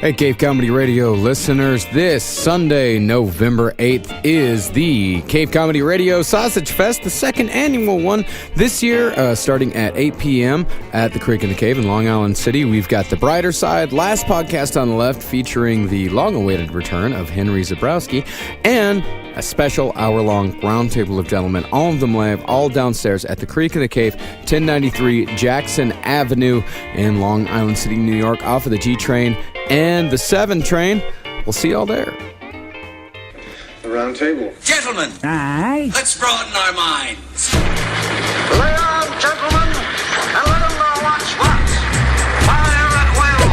Hey, Cave Comedy Radio listeners, this Sunday, November 8th, is the Cave Comedy Radio Sausage Fest, the second annual one. This year, starting at 8 p.m. at the Creek in the Cave in Long Island City. We've got The Brighter Side, last podcast on the left, featuring the long-awaited return of Henry Zebrowski, and a special hour-long Roundtable of Gentlemen, all of them live, all downstairs at the Creek in the Cave, 1093 Jackson Avenue in Long Island City, New York, off of the G train and the 7 train. We'll see y'all there. The round table. Gentlemen, Aye. let's broaden our minds. Lay on, gentlemen, and let them know what's what. Fire at will.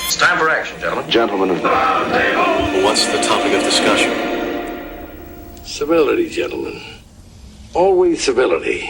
It's time for action, gentlemen. Gentlemen of the round table. What's the topic of discussion? Civility, gentlemen. Always civility.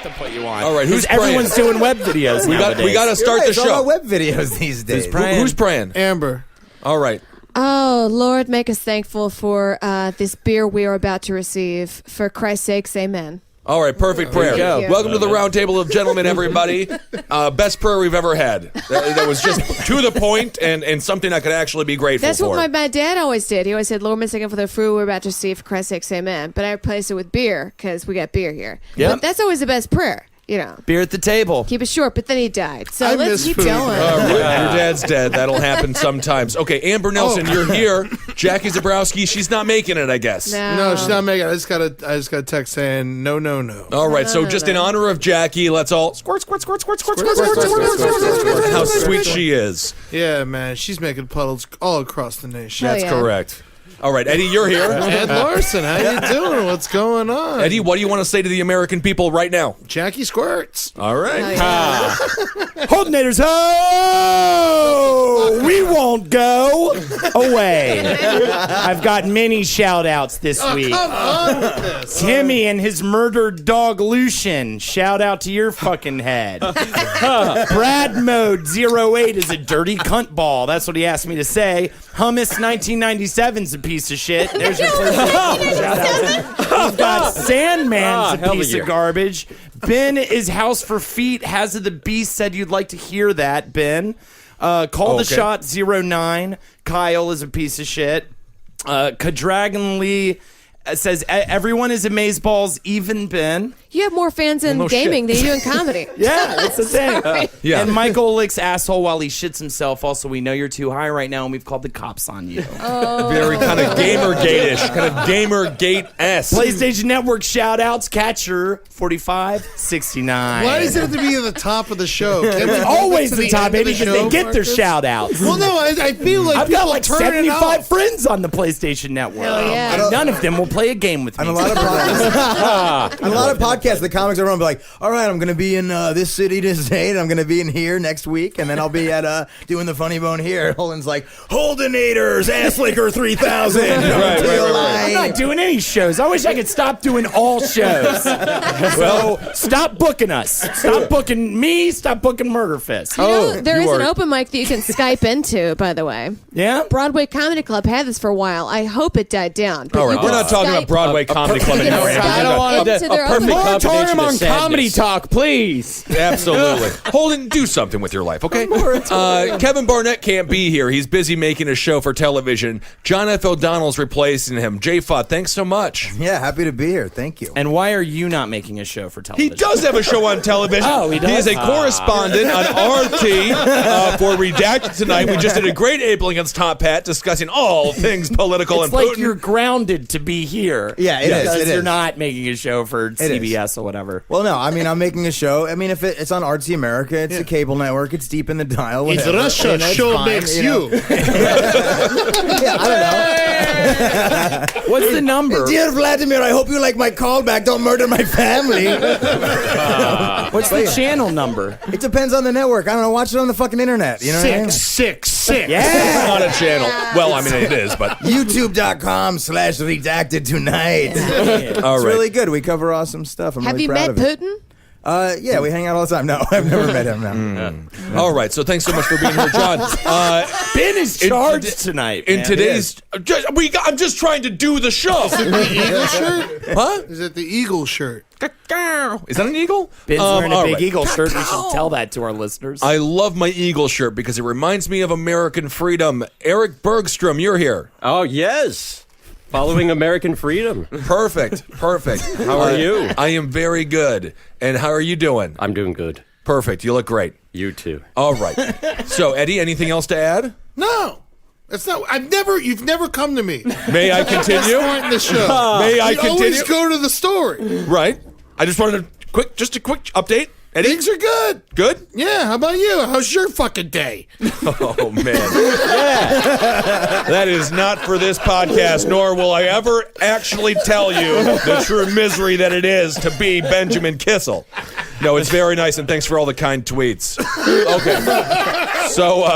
To put you on. All right, who's everyone's doing web videos nowadays. We got to start the It's all show. about web videos these days. Who's praying? Amber. All right. Oh, Lord, make us thankful for this beer we are about to receive. For Christ's sakes, amen. All right, perfect prayer. Welcome to the Roundtable of Gentlemen, everybody. Best prayer we've ever had. That was just to the point and something I could actually be grateful That's for. what my dad always did. He always said, Lord, make us thankful for the fruit we're about to receive. For Christ's sakes, amen. But I replaced it with beer because we got beer here. Yep. But that's always the best prayer. You know, beer at the table. Keep it short, but then he died. So let's keep food. going. Your dad's dead. That'll happen sometimes. Okay, Amber Nelson, you're here. Jackie Zebrowski, she's not making it, I guess. No, she's not making it. I just got a text saying no. All right, so just in honor of Jackie, let's all squirt. How sweet she is. Yeah, man, she's making puddles all across the nation. That's correct. All right, Eddie, you're here. Ed Larson, how you doing? What's going on? Eddie, what do you want to say to the American people right now? Jackie squirts. All right. Holdenators, ho! We won't go away. I've got many shout-outs this week. Come on with this. Timmy and his murdered dog Lucian. Shout out to your fucking head. Brad Mode 08 is a dirty cunt ball. That's what he asked me to say. Hummus 1997's a piece of shit. There's your first shout out. We've got Sandman's a piece of garbage. Ben is House for Feet. Hazard the Beast said you'd like to hear that, Ben. Call the Shot 09. Kyle is a piece of shit. Cadragon Lee says everyone is amazeballs, even Ben. You have more fans in gaming than you do in comedy. Yeah, that's the thing. Yeah. And Michael licks asshole while he shits himself. Also, we know you're too high right now, and we've called the cops on you. Very kind of Gamergate-ish, kind of Gamergate-esque. PlayStation Network shout-outs, Catcher 4569. Why does it have to be at the top of the show? Can't we It's keep always it to the top, end of baby, the because they show, get their Marcus? shout-outs. Well, no, I feel like I've got people like turn it 75 off. friends on the PlayStation Network. Hell yeah. None of them will play a game with me. On a lot of podcasts, on a lot of podcasts, the comics are on, be like, all right, I'm going to be in this city this day, and I'm going to be in here next week, and then I'll be at doing the Funny Bone here. Holden's like, Holdenators, Ass Licker 3000. I'm not doing any shows. I wish I could stop doing all shows. So stop booking us. Stop booking me. Stop booking Murder Fist. You know, there is an open mic that you can Skype into, by the way. Yeah? Broadway Comedy Club had this for a while. I hope it died down. But All right, you we're can not talking about Skype Broadway Comedy Club You can anymore. Skype I don't want into their open mic. Moratorium on comedy talk, please. Absolutely. Holden, do something with your life, okay? Kevin Barnett can't be here. He's busy making a show for television. John F. O'Donnell's replacing him. J. Fudd, thanks so much. Yeah, happy to be here. Thank you. And why are you not making a show for He television? does have a show on television. Oh, he does? He is a correspondent on RT for Redacted tonight. We just did a great Abe Lincoln's Top Hat discussing all things political It's and like Putin. you're grounded to be here. Yeah, it is. Because It you're is. not making a show for CBS or whatever. Well, no, I mean, I'm making a show. I mean, if it's on RT America, it's a cable network, it's deep in the dial. It's whatever. Russia. You know, it's Show fine, makes you. you. Yeah, I don't know. What's the number? Dear Vladimir, I hope you like my callback. Don't murder my family. What's the channel number? It depends on the network. I don't know. Watch it on the fucking internet. You know what I mean? 666. Yeah. It's not a channel. Well, I mean, it is, but... YouTube.com/redacted tonight. All It's right. really good. We cover awesome stuff. I'm Have really you proud met of it. Putin? Yeah, we hang out all the time. No, I've never met him. No. All right, so thanks so much for being here, John. Ben is charged tonight. In man. today's, I'm just trying to do the show. The eagle shirt? Huh? Is it the eagle shirt? Is that an eagle? Ben's wearing a all big right. eagle shirt. We should tell that to our listeners. I love my eagle shirt because it reminds me of American freedom. Eric Bergstrom, you're here. Oh, yes. Following American freedom. Perfect. How are you? I am very good. And how are you doing? I'm doing good. Perfect. You look great. You too. All right. So, Eddie, anything else to add? No. That's not. You've never come to me. May I continue? Point in the show. May I You always continue? go to the story. Right. I just wanted a quick update. Eddie? Things are good. Good? Yeah, how about you? How's your fucking day? Oh, man. That is not for this podcast, nor will I ever actually tell you the true misery that it is to be Benjamin Kissel. No, it's very nice, and thanks for all the kind tweets. Okay. So,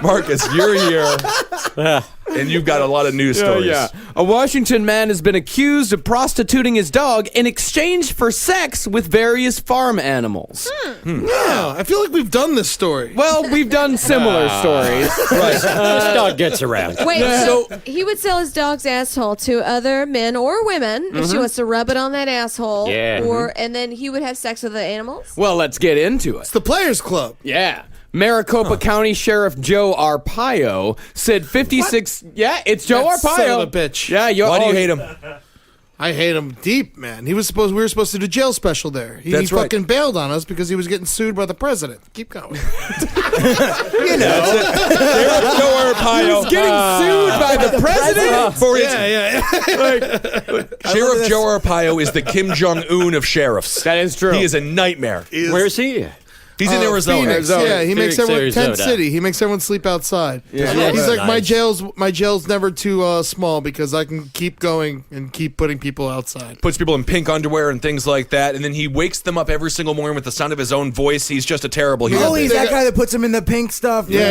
Marcus, you're here. And you've got a lot of news stories. Yeah. A Washington man has been accused of prostituting his dog in exchange for sex with various farm animals. Yeah, I feel like we've done this story. Well, we've done similar stories. Right. This dog gets around. Wait, so he would sell his dog's asshole to other men or women if she wants to rub it on that asshole. Yeah. And then he would have sex with the animals? Well, let's get into it. It's the Players Club. Yeah. Maricopa County Sheriff Joe Arpaio said 56. What? Yeah, it's Joe That Arpaio. son of a bitch. Yeah, Why do you hate him? I hate him deep, man. We were supposed to do jail special there. He That's right. fucking bailed on us because he was getting sued by the president. Keep going. You know. Sheriff Joe Arpaio. Getting sued by the president? For his, yeah. Sheriff Joe Arpaio is the Kim Jong-un of sheriffs. That is true. He is a nightmare. Where's he? He's in Arizona. Phoenix. Arizona. Yeah, he makes Phoenix, everyone Arizona. tent city. He makes everyone sleep outside. Yeah. He's like Nice. my jail's never too small because I can keep going and keep putting people outside. Puts people in pink underwear and things like that, and then he wakes them up every single morning with the sound of his own voice. He's just a terrible human Oh, he's being. that guy that puts him in the pink stuff. Yeah.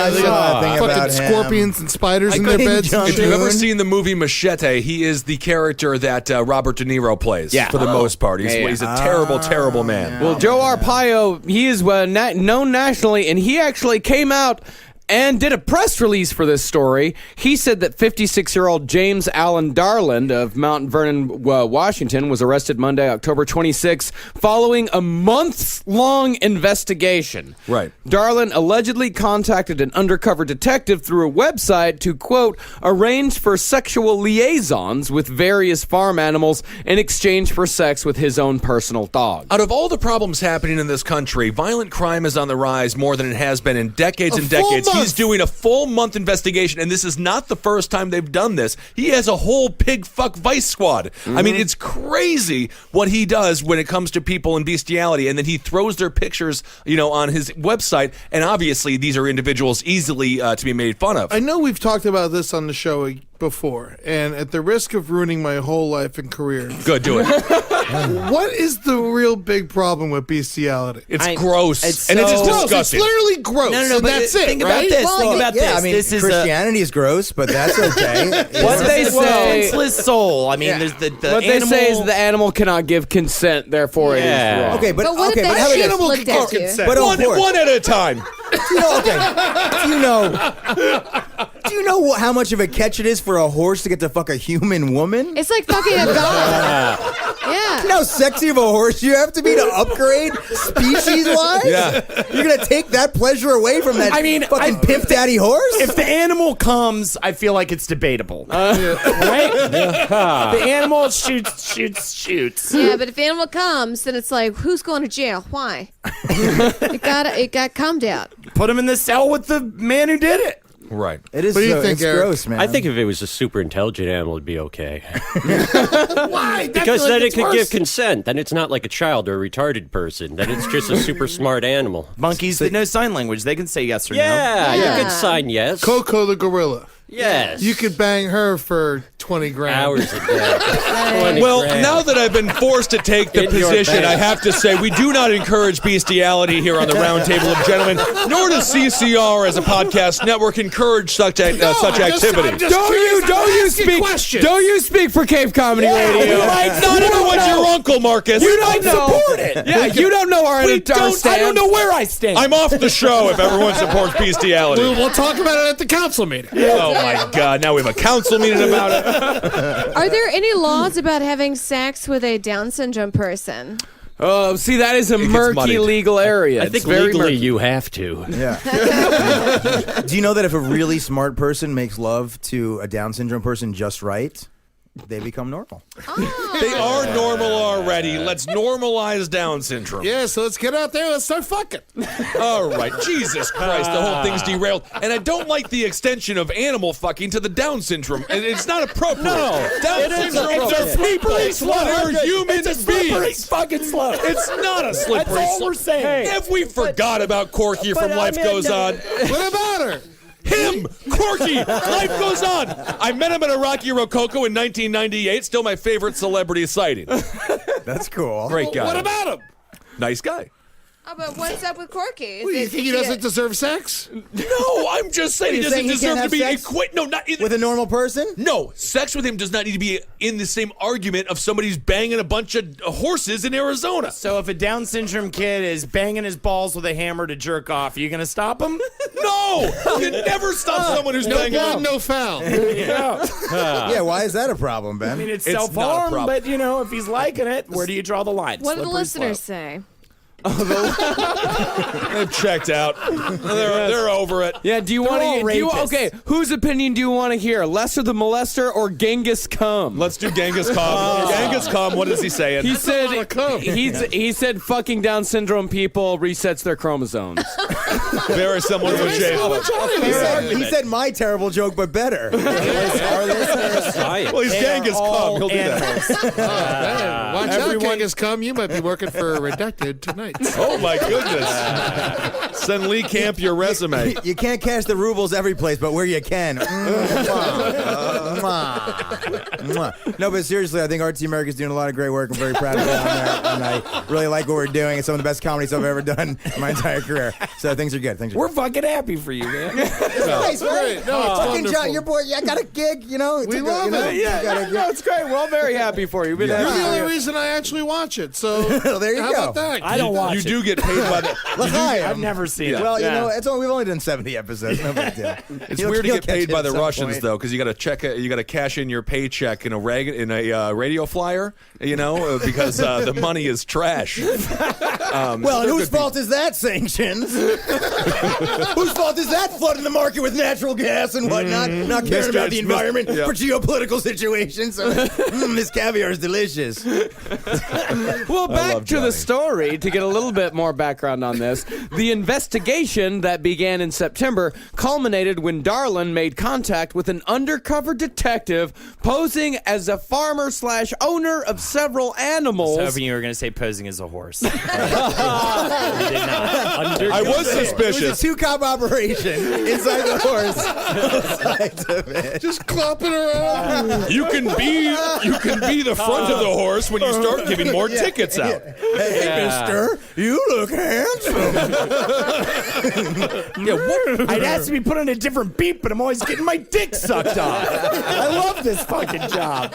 I They saw got a thing about fucking him. scorpions and spiders in their couldn't beds. jump If you've ever June. seen the movie Machete, he is the character that Robert De Niro plays for the most part. He's a terrible, terrible man. Well, Joe Arpaio, he is known nationally, and he actually came out and did a press release for this story. He said that 56-year-old James Allen Darland of Mount Vernon, Washington, was arrested Monday, October 26, following a months-long investigation. Right. Darland allegedly contacted an undercover detective through a website to, quote, arrange for sexual liaisons with various farm animals in exchange for sex with his own personal dog. Out of all the problems happening in this country, violent crime is on the rise more than it has been in decades and decades. He's doing a full month investigation, and this is not the first time they've done this. He has a whole pig fuck vice squad. I mean, it's crazy what he does when it comes to people and bestiality, and then he throws their pictures, on his website, and obviously these are individuals easily to be made fun of. I know we've talked about this on the show before, and at the risk of ruining my whole life and career, Good, do it. what is the real big problem with bestiality? It's gross, it's and it is so- Gross. It's disgusting. literally gross. No, and but that's it. think right? about this. Well, Think about yeah, this. I mean, This is Christianity is gross, but that's okay. What they say, senseless soul. I mean, Yeah. there's the what animal. they say is the animal cannot give consent, therefore it Yeah. is wrong. Okay, but But what okay, if but that how about shit this? Animal looked can at you? consent. But One at a time. Do you know how much of a catch it is for a horse to get to fuck a human woman? It's like fucking a dog. Yeah. You know how sexy of a horse you have to be to upgrade species-wise? Yeah. You're going to take that pleasure away from that fucking pimp daddy horse? If the animal comes, I feel like it's debatable. Right? The animal shoots. Yeah, but if the animal comes, then it's like, who's going to jail? Why? It got calmed out. Put him in the cell with the man who did it. Right. It is What do you so, think, it's Eric? gross, man. I think if it was a super intelligent animal, it'd be okay. Why? Because then it could give consent. Then it's not like a child or a retarded person. Then it's just a super smart animal. Monkeys that know sign language, they can say yes or no. Yeah, Yeah. you could sign yes. Coco the gorilla. Yes. You could bang her for 20 grand. Hours a day. 20 Well, grand. now that I've been forced to take the In your position, bank. I have to say we do not encourage bestiality here on the Roundtable of Gentlemen, nor does CCR as a podcast network encourage such activity. Don't you speak for Cave Comedy Radio? Not everyone's your uncle, Marcus. You don't know. Support it. Yeah, you don't know our I stand. don't know where I stand. I'm off the show if everyone supports bestiality. We'll talk about it at the council meeting. Oh my God! Now we have a council meeting about it. Are there any laws about having sex with a Down syndrome person? Oh, see, that is a gets murky muddied. legal area. I think It's very legally murky. you have to. Yeah. Do you know that if a really smart person makes love to a Down syndrome person just right, they become normal? They are normal already. Let's normalize Down syndrome. Yeah, so let's get out there. Let's start fucking. All right. Jesus Christ, the whole thing's derailed. And I don't like the extension of animal fucking to the Down syndrome. It's not appropriate. No. Down syndrome It's a slippery slope. They're human It's a slippery beings. fucking slope. It's not a slippery That's all slope. we're saying. If we forgot about Corky from I Life mean, Goes On. What about her? Him! Corky! Life Goes On! I met him at a Rocky Rococo in 1998. Still my favorite celebrity sighting. That's cool. Great guy. What about him? Nice guy. Oh, but what's up with Corky? What, you think he doesn't deserve sex? No, I'm just saying he You're doesn't saying he deserve can't to be have sex No, not in, With a normal person? No, sex with him does not need to be in the same argument of somebody who's banging a bunch of horses in Arizona. So if a Down syndrome kid is banging his balls with a hammer to jerk off, are you going to stop him? No! You can never stop someone who's No banging. blood, no foul. Yeah, why is that a problem, Ben? I mean, it's It's not a self-harm, problem. but, if he's liking it, where do you draw the line? What do the Slippery listeners slope. say? They've checked out. They're over it. Yeah, do you want all to? rapists. Okay, whose opinion do you want to hear? Lesser the Molester or Genghis Khan? Let's do Genghis Khan. Genghis Khan, what is he saying? He said come. he said fucking Down syndrome people resets their chromosomes. Very similar to Jay. He said my terrible joke, but better. Well, he's Genghis Khan. He'll do that. Man, watch out, Everyone- Genghis Khan. You might be working for Redacted tonight. Oh, my goodness. Send Lee Camp your resume. You can't cash the rubles every place, but where you can. No, but seriously, I think RT America's doing a lot of great work. I'm very proud of them there, and I really like what we're doing. It's some of the best comedy stuff I've ever done in my entire career. So things are good. We're fucking happy for you, man. nice, right? No, it's Fucking wonderful. John, your boy, I got a gig, We love it. Yeah, it's great. We're all very happy for you. Been You're happy the for only you. reason I actually watch it. So Well, there you how go. about that? I don't watch You it. do get paid by the. I've never seen it. Well, Yeah. we've only done 70 episodes. No big deal. It's You'll- weird to you'll get catch paid it by at the some Russians point. though, because you got to cash in your paycheck in a radio flyer, because the money is trash. Well, and whose fault is that, sanctions? Whose fault is that flooding the market with natural gas and whatnot? Not caring about the environment for geopolitical situations. So, this caviar is delicious. Well, back love to Johnny. the story to get a little bit more background on this. The investigation that began in September culminated when Darlin made contact with an undercover detective posing as a farmer/owner of several animals. I was hoping you were going to say posing as a horse. I was It was suspicious. a two-cop operation inside the horse. Sides of it. Just clopping around. You can be the front of the horse when you start giving more tickets out. Hey, mister, you look handsome. I'd ask to be put on a different beat, but I'm always getting my dick sucked off. I love this fucking job.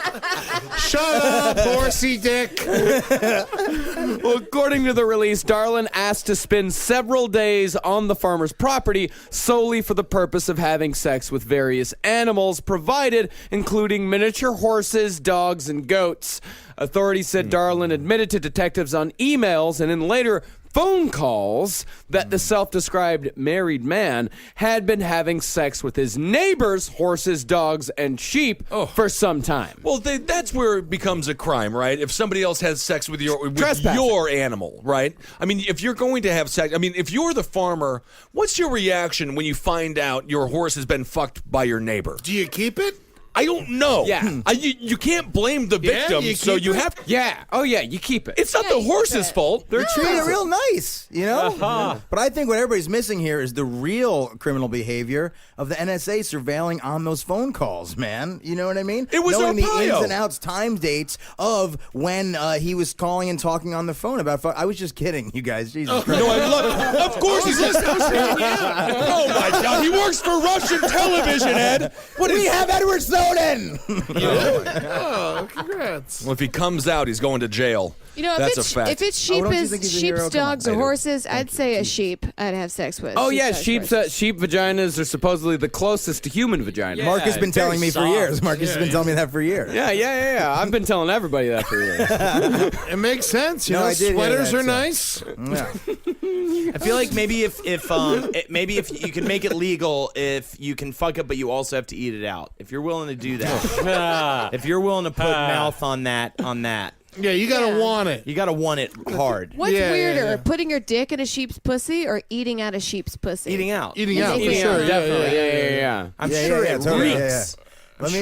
Shut up, horsey dick. Well, according to the release, Darlin asked to spend several days on the farmer's property solely for the purpose of having sex with various animals provided, including miniature horses, dogs, and goats. Authorities said Darlin admitted to detectives on emails and in later phone calls that the self-described married man had been having sex with his neighbors' horses, dogs, and sheep for some time. Well, that's where it becomes a crime, right? If somebody else has sex with your Trespassing. animal, right? I mean, if you're going to have sex, if you're the farmer, what's your reaction when you find out your horse has been fucked by your neighbor? Do you keep it? I don't know. Yeah. You can't blame the victim, so you have. Yeah. Oh yeah, you keep it. It's not the horse's fault. They're treating it real nice, you know? But I think what everybody's missing here is the real criminal behavior of the NSA surveilling on those phone calls, man. You know what I mean? It was knowing the Arpaio. ins and outs, time dates of when he was calling and talking on the phone about. I was just kidding, you guys. Jesus Christ. No, I love. Of course he's listening. Oh my God, he works for Russian television, Ed. We have Edward Snowden. Oh, congrats. Well, if he comes out, he's going to jail. You know, That's if it's, a fact. if it's sheep, don't you think he's a hero? sheep's, Come on. dogs, or horses, I'd say a sheep I'd have sex with. Oh yeah, Sheep-sized sheep horses. vaginas are supposedly the closest to human vaginas. Mark has been very telling me for soft. years. Marcus has been telling me that for years. Yeah. I've been telling everybody that for years. It makes sense. You No, know, I did hear sweaters that, are so. nice. Yeah. I feel like maybe if you can make it legal, if you can fuck it, but you also have to eat it out. If you're willing to do that, if you're willing to put mouth on that, Yeah, you gotta want it. you gotta want it hard. What's Yeah, weirder, yeah. putting your dick in a sheep's pussy or eating out a sheep's pussy? Eating out. Eating Yeah, out, for eating sure. out, Definitely. Yeah. I'm Yeah, sure yeah, it totally. reeks. Yeah, yeah. Let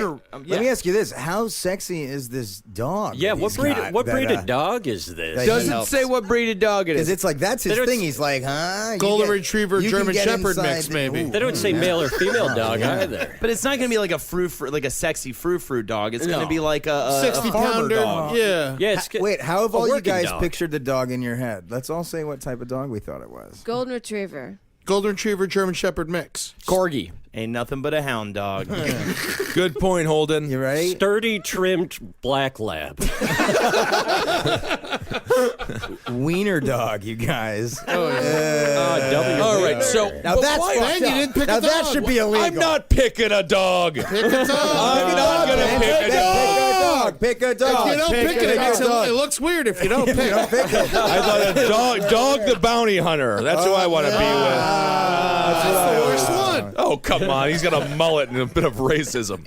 me yeah. ask you this: how sexy is this dog? Yeah, that what he's breed? got What that, breed of dog is that this? he Doesn't helps? say what breed of dog it Because is. it's like that's his They don't thing. s- He's like, huh? You Golden get- Retriever, you can German get Shepherd inside mix, the- maybe. Ooh. They don't say male or female dog either. But it's not gonna be like a like a sexy frou-frou dog. It's gonna be like a 60 farmer pounder. dog. Yeah. Yeah, it's Wait, how have a all you working guys dog. pictured the dog in your head? Let's all say what type of dog we thought it was. Golden Retriever. Golden Retriever, German Shepherd mix. Corgi. Ain't nothing but a hound dog. Good point, Holden. You right? Sturdy, trimmed black lab. Wiener dog, you guys. All right, so Now but that's why- fucked you up. didn't pick Now a that dog. should be illegal. I'm not picking a dog. Pick a dog. I'm not gonna pick a dog. Pick a dog. If you don't pick it, it looks weird if you don't pick it. I thought a dog the bounty hunter. That's who I want to be with. That's the worst one. Oh, come on. He's got a mullet and a bit of racism.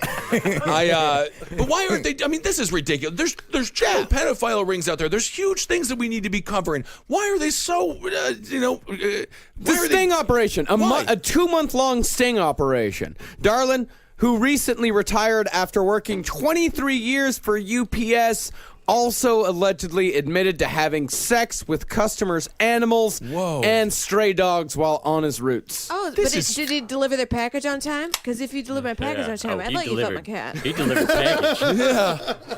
But why aren't they? I mean, this is ridiculous. There's child pedophile rings out there. There's huge things that we need to be covering. Why are they so, The sting operation, a 2-month-long sting operation. Darlin, who recently retired after working 23 years for UPS, also allegedly admitted to having sex with customers' animals and stray dogs while on his routes. Oh, but did he deliver their package on time? Because if you deliver my package on time, I'd let you fuck my cat. He delivered package.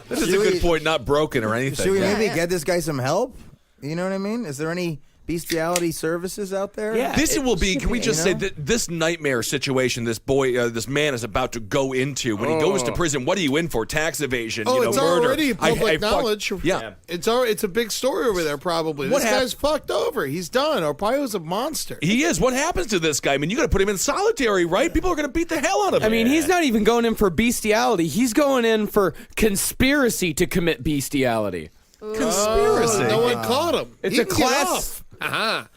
This is a good point. Not broken or anything. Should we maybe Yeah. get this guy some help? You know what I mean? Is there any bestiality services out there? Yeah. This will be. Can we just say you know? that this nightmare situation this man is about to go into when he goes to prison? What are you in for? Tax evasion? Oh, murder. it's already public fuck- knowledge. Yeah. It's a big story over there, probably. What This guy's fucked over. He's done. Arpaio's a monster. He is. What happens to this guy? I mean, you got to put him in solitary, right? People are going to beat the hell out of him. I mean, he's not even going in for bestiality. He's going in for conspiracy to commit bestiality. conspiracy. No one caught him. It's He a can get class- off. Aha.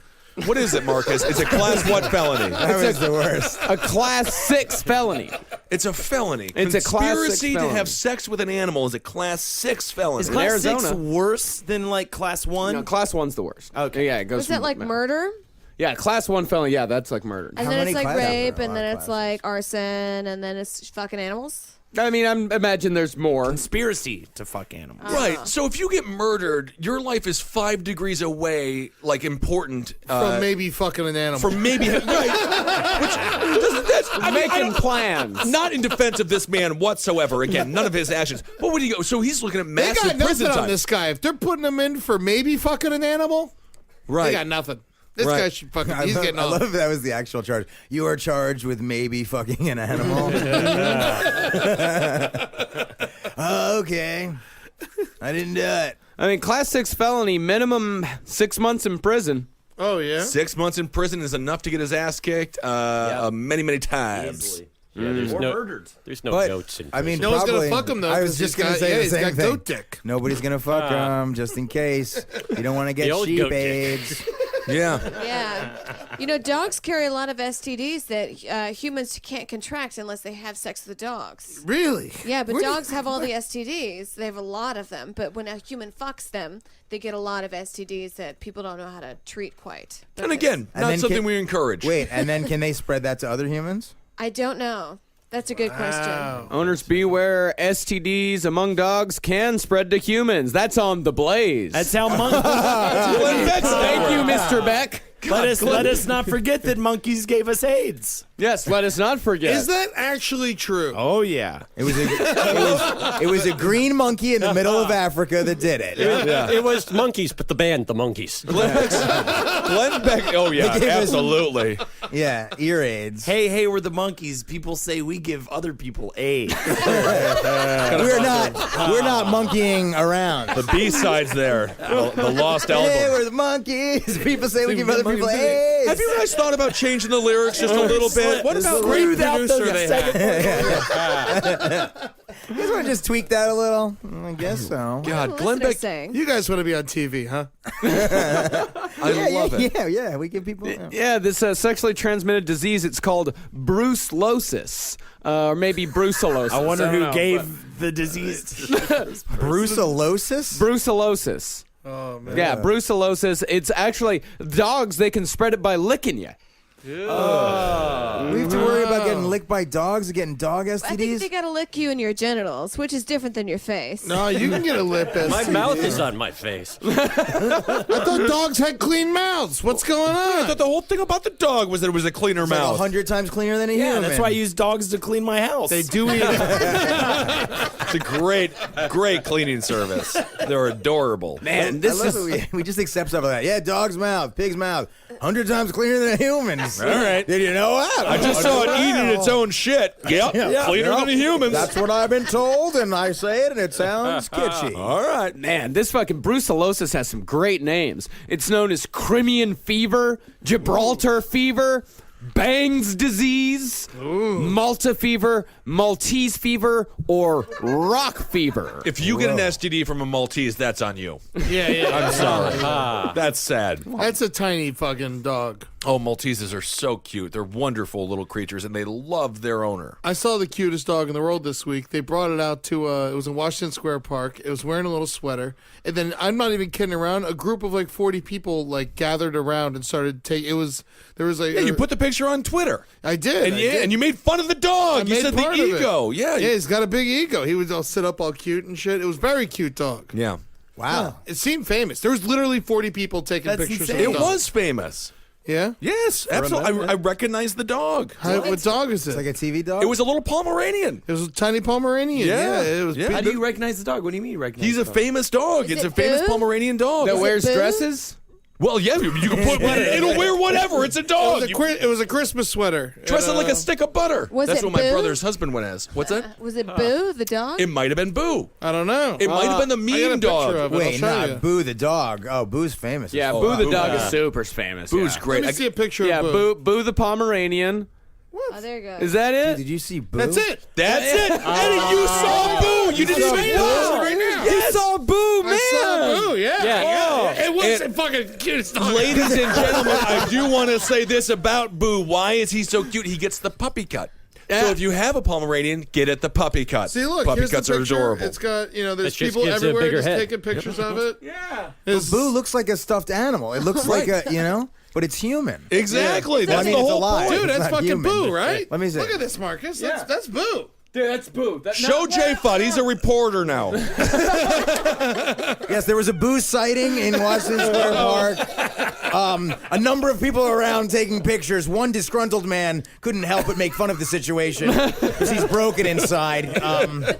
What is it, Marcus? It's a class what felony? That was the worst. A class 6 felony. It's a felony. It's a class 6 Conspiracy to felony. have sex with an animal is a class 6 felony. Is class 6 Arizona. worse than like class 1? No, class 1's the worst. Okay. Yeah, it goes Was that from- like murder? Yeah, class 1 felony. Yeah, that's like murder. And How then many it's like classes? rape, A and lot then of it's classes. like arson, and then it's fucking animals? I mean, I imagine there's more. Conspiracy to fuck animals. Right. So if you get murdered, your life is 5 degrees away, like important From maybe fucking an animal. from maybe right. Which doesn't that's I mean, I Making don't- plans. Not in defense of this man whatsoever. Again, none of his actions. What would he go? So he's looking at they massive got nothing prison on time. this guy. If they're putting him in for maybe fucking an animal, they Right. got nothing. This Right. guy should fucking. I He's love, getting I off. love that was the actual charge. You are charged with maybe fucking an animal. Okay. I didn't do it. I mean, class 6 felony, minimum 6 months in prison. Oh yeah. 6 months in prison is enough to get his ass kicked many, many times. Easily. Yeah, there's Or no murdered. There's no But goats in I mean, No one's gonna probably- fuck him, though, I 'cause was just he's gonna got- say yeah, the he's same got thing. goat dick. Nobody's gonna fuck him just in case. You don't want to get The old sheep goat dick. AIDS. Yeah. Yeah. You know, dogs carry a lot of STDs that humans can't contract unless they have sex with the dogs. Really? Yeah, but Where do you- dogs have all the STDs. They have a lot of them. But when a human fucks them, they get a lot of STDs that people don't know how to treat quite. And again, And not then something can- we encourage. Wait, and then can they spread that to other humans? I don't know. That's a good question. Owners beware, STDs among dogs can spread to humans. That's on The Blaze. That's how monkeys. Thank you, Mr. Beck. Let us not forget that monkeys gave us AIDS. Yes, let us not forget. Is that actually true? Oh yeah, It was a green monkey in the middle of Africa that did it. It was Monkees, but the band, the Monkees. Glenn Beck. Oh yeah, They gave us- absolutely. Yeah, ear AIDS. hey, we're the monkeys. People say we give other people AIDS. We're not monkeying around. The B-sides there, the lost album. Hey, we're the monkeys. People say we give other people AIDS. Have you guys thought about changing the lyrics just a little bit? What about Great producer they have. You guys want to just tweak that a little? I guess so. God, Glenn Listeners Beck. saying. You guys want to be on TV, huh? I love it. Yeah. We give people. Yeah, this sexually transmitted disease, it's called brucellosis. Or maybe brucellosis. I wonder don't who know, gave the disease. Brucellosis? Brucellosis. Oh man. Yeah, brucellosis. It's actually dogs, they can spread it by licking you. We have to worry about getting licked by dogs and getting dog STDs. I think they gotta lick you in your genitals, which is different than your face. No, you can get a lip STD. My mouth is on my face. I thought dogs had clean mouths. What's going I on? thought the whole thing about the dog was that it was a cleaner It's like mouth. 100 times cleaner than a Yeah, human. that's why I use dogs to clean my house. They do eat. It's a great cleaning service. They're adorable. Man, I this love is... that we just accept stuff like that. Yeah, dog's mouth, pig's mouth, 100 times cleaner than a human's. All right. Did you know that? I just saw it eating its own shit. Yep, cleaner than the humans. That's what I've been told, and I say it, and it sounds kitschy. All right. Man, this fucking brucellosis has some great names. It's known as Crimean fever, Gibraltar fever, Bang's disease, Malta fever, Maltese fever, or rock fever. If you get an STD from a Maltese, that's on you. Yeah. I'm sorry. That's sad. That's a tiny fucking dog. Oh, Malteses are so cute. They're wonderful little creatures, and they love their owner. I saw the cutest dog in the world this week. They brought it out to, it was in Washington Square Park. It was wearing a little sweater. And then, I'm not even kidding around, a group of like 40 people like gathered around and started taking, there was like. Yeah, you put the picture on Twitter. I did. And you made fun of the dog. You made said the part of it. ego. Yeah. Yeah, he's got a big ego. He would all sit up all cute and shit. It was a very cute dog. Yeah. Wow. It seemed famous. There was literally 40 people taking That's pictures insane. of It the dog. was famous. Yeah? Yes, absolutely. I recognized the dog. What dog is it? It's like a TV dog? It was a little Pomeranian. It was a tiny Pomeranian. Yeah. It was Yeah. big. How do you recognize the dog? What do you mean you recognize He's the a dog? famous dog. Is It's a it famous Boo? Pomeranian dog. That Is it wears Boo? dresses? Well, yeah, you can put it'll wear whatever. It's a dog. It was a Christmas sweater. Dress it like a stick of butter. Was That's it what my Boo? brother's husband went as. What's that? Was it Boo, the dog? It might have been Boo. I don't know. It might have been the I got a mean picture dog. of it. Wait, I'll show not you. Boo the dog. Oh, Boo's famous. Yeah, Oh, Boo the wow. dog is super famous. Boo's yeah. great. Let me see a picture Yeah, of Boo. Boo the Pomeranian. Oh, there you go. Is that it? Did you see Boo? That's it. That's it. Eddie, you saw Boo. You didn't saw say Boo that. right now. You saw Boo, man! I saw Boo, yeah. Yeah. It was And- the fucking cutest dog. Ladies and gentlemen, I do want to say this about Boo. Why is he so cute? He gets the puppy cut. So if you have a Pomeranian, get it the puppy cut. See, look, puppy here's cuts the are picture. adorable. It's got, there's It just people gives it a everywhere bigger just head. taking pictures of it. Yeah. Boo looks like a stuffed animal. It looks like a, but it's human. Exactly. Well, That's I mean, the it's whole alive. point. Dude, It's that's not fucking human. Boo, right? Let me see. Look at this, Marcus. Yeah. That's Boo. Dude, that's Boo. Show J Fudd. He's a reporter now. Yes, there was a Boo sighting in Washington Square Park. A number of people around taking pictures. One disgruntled man couldn't help but make fun of the situation because he's broken inside.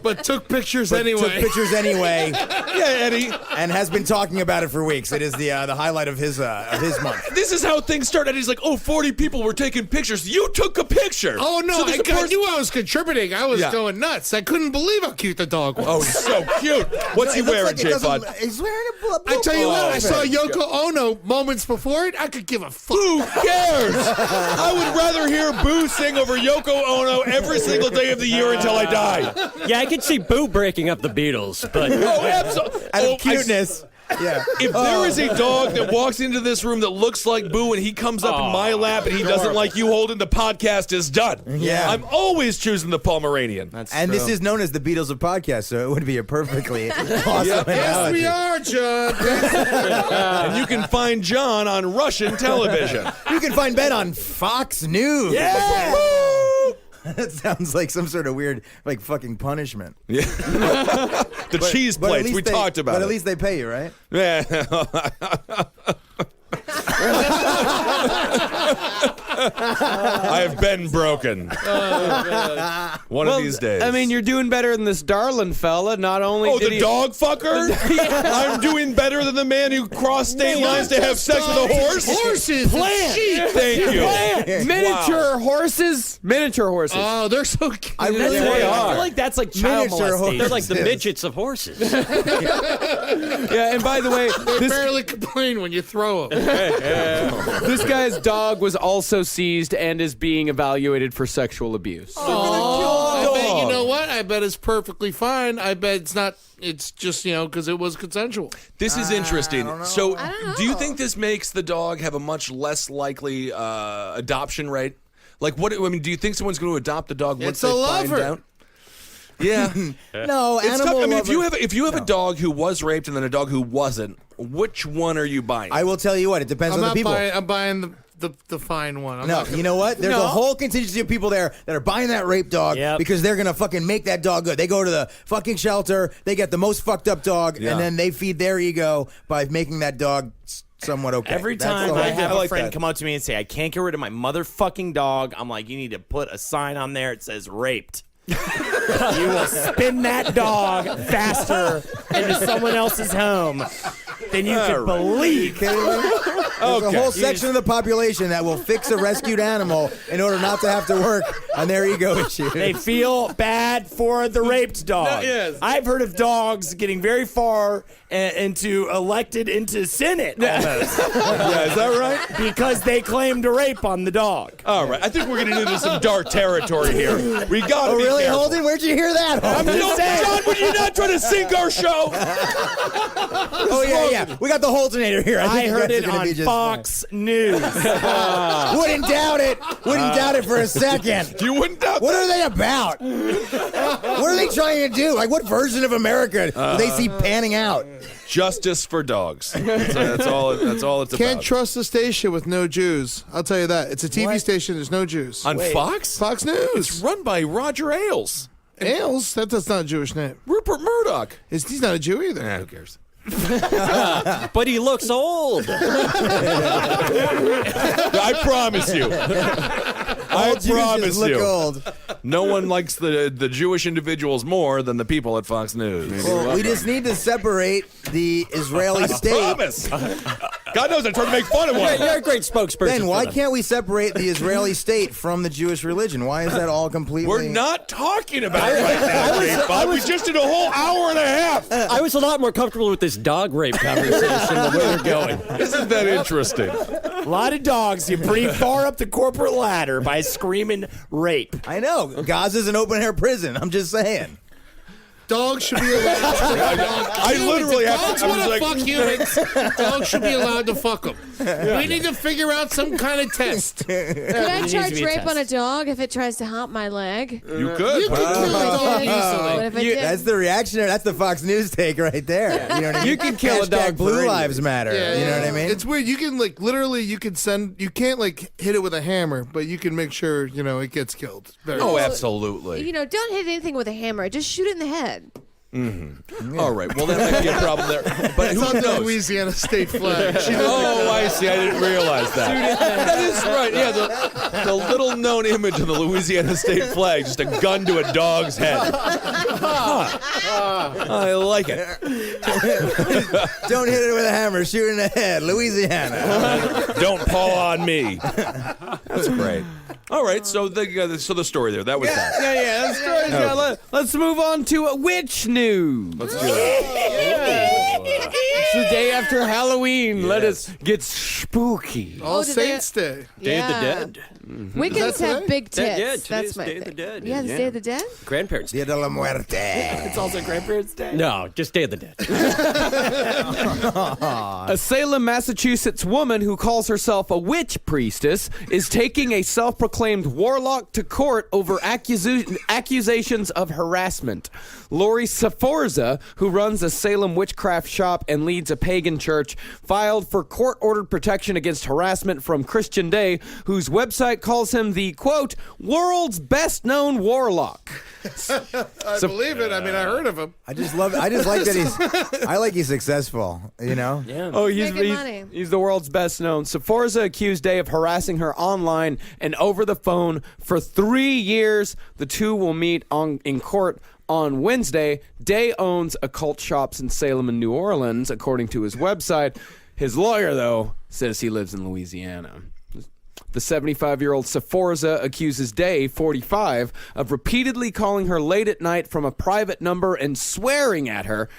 But took pictures But anyway. took pictures anyway, Yeah, Eddie. and has been talking about it for weeks. It is the highlight of his month. This is how things started. He's like, 40 people were taking pictures. You took a picture. Oh, no, So there's a I person- knew I was contributing. I was Yeah. going nuts. I couldn't believe how cute the dog was. Oh, he's so cute. What's he It looks wearing, like it J doesn't- Fudd? He's wearing a blue I tell you what, I saw outfit. Yoko Ono moments before it. I could give a fuck. Who cares? I would rather hear Boo sing over Yoko Ono every single day of the year until I die. Yeah, I could see Boo breaking up the Beatles, but Oh, absolutely. Out of cuteness. Yeah. If there is a dog that walks into this room that looks like Boo and he comes up in my lap and he doesn't like you holding, the podcast is done. Yeah. I'm always choosing the Pomeranian. And this is known as the Beatles of podcasts, so it would be a perfectly awesome Yes, analogy. we are, John. And you can find John on Russian television. You can find Ben on Fox News. Yeah. That sounds like some sort of weird, like, fucking punishment. Yeah. The cheese But at plates, least we talked about But it. at least they pay you, right? Yeah. I have been broken. One of these days. I mean, you're doing better than this Darlin fella. Not only Oh, did the he... dog fucker? I'm doing better than the man who crossed state lines to have sex with a horse? Horses. Plant. Thank you. Miniature horses. Miniature horses. Oh, they're so cute. I really They I are. feel like that's like child Miniature molestation. They're like the Yes. midgets of horses. Yeah, and by the way, They this barely complain when you throw them. this guy's dog was also seized and is being evaluated for sexual abuse. I bet, you know what? I bet it's perfectly fine. I bet it's not. It's just, because it was consensual. This is interesting. So, I don't do you know. think this makes the dog have a much less likely adoption rate? Like, what? I mean, do you think someone's going to adopt the dog once It's a they find lover. out? Yeah, No, it's tough. animal I mean, lover- if you have a dog who was raped and then a dog who wasn't, which one are you buying? I will tell you what, it depends I'm on the not people. buying. I'm buying the fine one. I'm No, not gonna- you know what? There's a whole contingency of people there that are buying that rape dog Yep. because they're gonna fucking make that dog good. They go to the fucking shelter, they get the most fucked up dog, Yeah. and then they feed their ego by making that dog somewhat okay. Every That's time the whole I thing. have I a like friend that. come up to me and say, I can't get rid of my motherfucking dog, I'm like, you need to put a sign on there. It says raped. You will spin that dog faster into someone else's home than you can believe. Kidding me? There's a whole section of the population that will fix a rescued animal in order not to have to work on their ego issues. They feel bad for the raped dog. yes. I've heard of dogs getting very far elected into Senate almost yeah, is that right? because they claimed a rape on the dog. All right, I think we're getting into some dark territory here. We got to Oh, be really, careful. Holden? Where'd you hear that? Holden? No, John, would you not try to sink our show? Oh, yeah. We got the Holdenator here. think I you heard guys are it gonna be on just Fox News. fine. Wouldn't doubt it. Wouldn't doubt it for a second. You wouldn't doubt What are they about? What are they trying to do? Like, what version of America do they see panning out? justice for dogs. That's all it's Can't about. trust the station with no Jews. I'll tell you that. It's a TV station. There's no Jews. On Fox? Fox News. It's run by Roger Ailes. Ailes? That's not a Jewish name. Rupert Murdoch. He's not a Jew either. Who cares? But he looks old. I promise you. I Jews promise just look you. old. No one likes the Jewish individuals more than the people at Fox News. Well, we just need to separate the Israeli state. Promise. God knows I tried to make fun of one. You're a great spokesperson. Ben, why for them. can't we separate the Israeli state from the Jewish religion? Why is that all completely... We're not talking about it right now, Dave Bob. We just did a whole hour and a half. I was a lot more comfortable with this dog rape conversation the way we're going. Isn't that interesting? A lot of dogs get pretty far up the corporate ladder by screaming rape. I know. Gaza's an open-air prison. I'm just saying. Dogs should be allowed to I literally have Dogs to. I want was to like, fuck humans. Dogs should be allowed to fuck them. We need to figure out some kind of test. Could I needs to charge be a rape test. on a dog if it tries to hop my leg? you could. You can kill a dog easily. What if it did? That's the reactionary. That's the Fox News take right there. You know what I mean? You can kill a Hashtag dog for Blue any Lives Matter. You know what I mean? It's weird. You can literally, you can send. You can't hit it with a hammer, but you can make sure it gets killed. Very Oh, easily. absolutely. Don't hit anything with a hammer. Just shoot it in the head. All right. Well, that might be a problem there. But It's who on the knows? Louisiana state flag. Oh, I see. I didn't realize that. That is right. Yeah, the little known image of the Louisiana state flag, just a gun to a dog's head. Huh. I like it. Don't hit it with a hammer. Shoot it in the head. Louisiana. Don't paw on me. That's great. All right. So the story there. That was that. Yeah, that's great. Yeah, let's move on to witch news. Let's do that. It's the day after Halloween. Let us get spooky. All Oh, did Saints Day. Day of the Dead. Wiccans that have today? big Yeah, tits. today's That's my Day of thing. the Dead. Yeah, the Day of the Dead? Grandparents. Dia de la Muerte. It's also Grandparents' Day. No, just Day of the Dead. A Salem, Massachusetts woman who calls herself a witch priestess is taking a self-proclaimed warlock to court over accusations of harassment. Lori Saforza, who runs a Salem witchcraft shop and leads a pagan church, filed for court-ordered protection against harassment from Christian Day, whose website website calls him the, quote, world's best-known warlock. I believe it. I mean, I heard of him. I just like that he's successful, you know? Yeah. Oh, Making money. he's the world's best known. Sephora accused Day of harassing her online and over the phone for 3 years. The two will meet in court on Wednesday. Day owns occult shops in Salem and New Orleans, according to his website. His lawyer, though, says he lives in Louisiana. The 75-year-old Sephora accuses Day, 45, of repeatedly calling her late at night from a private number and swearing at her.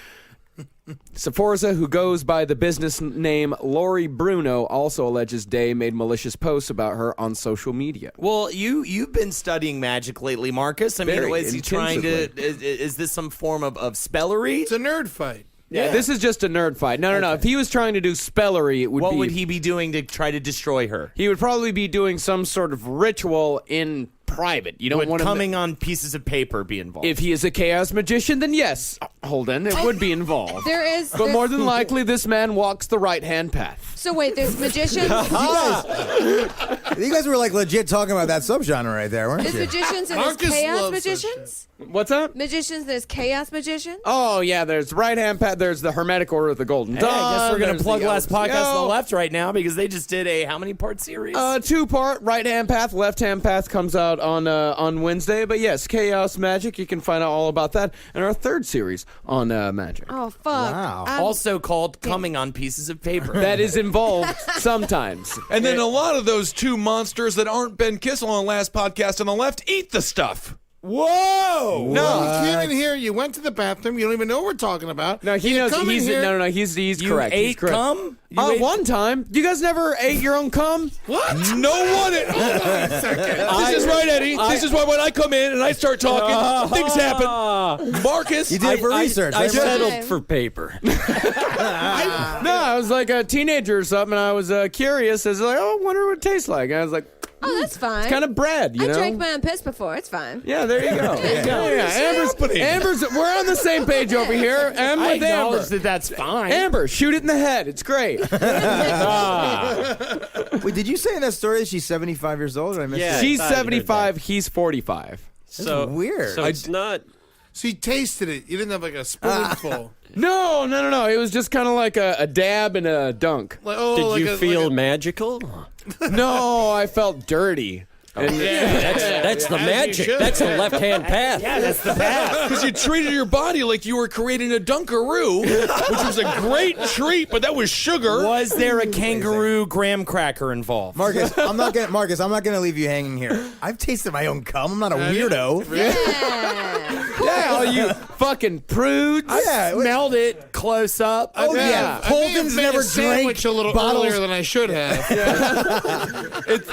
Sephora, who goes by the business name Lori Bruno, also alleges Day made malicious posts about her on social media. Well, you've been studying magic lately, Marcus. I mean, Very is he trying to? Is this some form of spellery? It's a nerd fight. Yeah, this is just a nerd fight. No. If he was trying to do spellery, it would What be... would he be doing to try to destroy her? He would probably be doing some sort of ritual in private. You don't want coming on pieces of paper be involved? If he is a chaos magician, then yes, Holden, it would be involved. But more than likely, this man walks the right-hand path. So wait, there's magicians. You guys were like legit talking about that subgenre right there, weren't There's you? magicians and there's chaos magicians. What's up? Magicians, there's chaos magicians. Oh, yeah, there's right-hand path. There's the Hermetic Order of the Golden Dawn. I guess we're going to plug Last Podcast on the Yo. Left right now because they just did a how-many-part series? 2-part. Right-hand path, left-hand path comes out on Wednesday. But yes, Chaos Magic. You can find out all about that in our 3rd series on magic. Oh, fuck. Wow. Also called Coming on Pieces of Paper. That is involved sometimes. And then a lot of those two monsters that aren't Ben Kissel on Last Podcast on the Left eat the stuff. Whoa! No, you came in here. You went to the bathroom. You don't even know what we're talking about. No, he You knows. come in He's here- no. He's correct. He's Ate correct. cum? You ate- One time. You guys never ate your own cum? What? No one. Hold on a second. This is right, Eddie. This is why when I come in and I start talking, things happen. Marcus, You did it for research. I right? settled for paper. I was like a teenager or something, and I was curious. I was like, oh, I wonder what it tastes like. And I was like, Oh, that's fine. it's kind of bread, you know? I drank my own piss before. It's fine. Yeah, there you go. Amber's, we're on the same page over here. I'm I with acknowledge Amber. that that's fine. Amber, shoot it in the head. It's great. Wait, did you say in that story that she's 75 years old? Or I missed Yeah. it? She's I thought you heard 75. He's 45. So weird. So it's not. So you tasted it. You didn't have like a spoonful. No. It was just kind of like a dab and a dunk. Like, oh, Did like you a- feel like a- magical? No, I felt dirty. And That's the As you magic. should. That's a left-hand path. Yeah, that's the path. because you treated your body like you were creating a Dunkaroo, which was a great treat, but that was sugar. Was there a kangaroo graham cracker involved? Marcus, I'm not gonna leave you hanging here. I've tasted my own cum. I'm not a weirdo. yeah, all you fucking prudes. Yeah, Smelled it close up. Oh, I yeah. may have Holden's made never a sandwich drank a little bottles. earlier than I should have.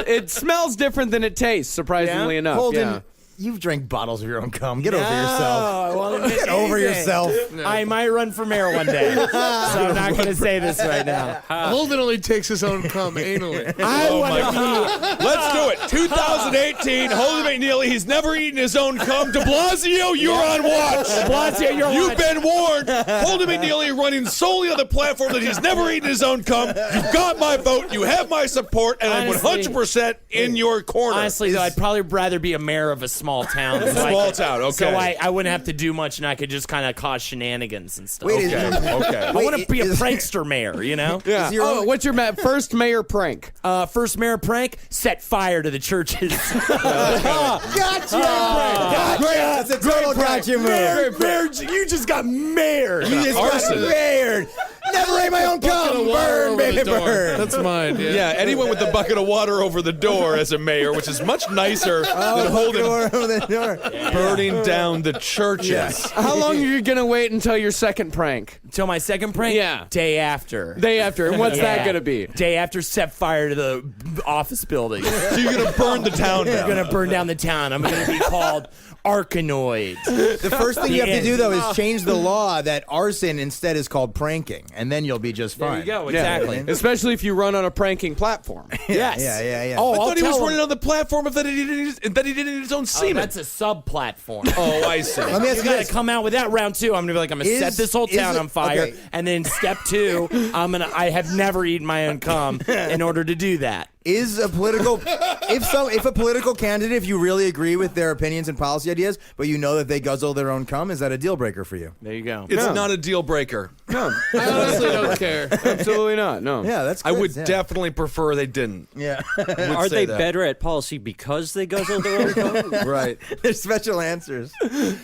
It smells different than it tastes, surprisingly enough. Holden, yeah. you've drank bottles of your own cum. Get over yourself. I won't admit Get over anything. yourself. I might run for mayor one day, so I'm not going to say this right now. Holden only takes his own cum anally. Oh my God. Let's do it. 2018, Holden McNeely, he's never eaten his own cum. De Blasio, you're on watch. Blasio, you're You've on. been warned. Holden McNeely running solely on the platform that he's never eaten his own cum. You've got my vote. You have my support, and Honestly- I'm 100% in your corner. Honestly, though, I'd probably rather be a mayor of a small town. Small town, okay. So I wouldn't have to do much, and I could just kind of cause shenanigans and stuff. Wait, is- Okay. I want to be a is- prankster mayor, you know? Yeah. Is your Oh, own- what's your first mayor prank? First mayor prank, set fire to the churches. Gotcha! Gotcha! That's a total gotcha move. Mayor, you just got mayor. You just got Arson. mayored. Never ate my own cum. Burn, baby, burn. That's mine. Yeah, anyone with the bucket of water over the door as a mayor, which is much nicer than Holden Over the door. burning down the churches. How long are you gonna wait until your second prank? Till my second prank? Yeah. Day after. Day after, and what's that Yeah. gonna be? Day after, set fire to the office building. So you're going to burn the town I'm down. going to burn down the town. I'm going to be called Arkanoid. The first thing you have to end. do, though, is change the law that arson instead is called pranking, and then you'll be just fine. There you go. Exactly. Especially if you run on a pranking platform. Yes. Yeah. Oh, I I'll thought he was tell running him. on the platform of that he didn't eat his own Oh, semen. that's a sub-platform. Oh, I see. Let me ask You you got this. to come out with that round two. I'm gonna be like, I'm gonna set this whole town on fire, okay. and then step two, I have never eaten my own cum in order to do that. Is a political if a political candidate, if you really agree with their opinions and policy ideas, but you know that they guzzle their own cum, is that a deal breaker for you? There you go. It's not a deal breaker. No, I honestly don't care. absolutely not. No. Yeah, that's. I good, would yeah. definitely prefer they didn't. Yeah, Are say they that. better at policy because they guzzle their own cum? Right. there's special answers.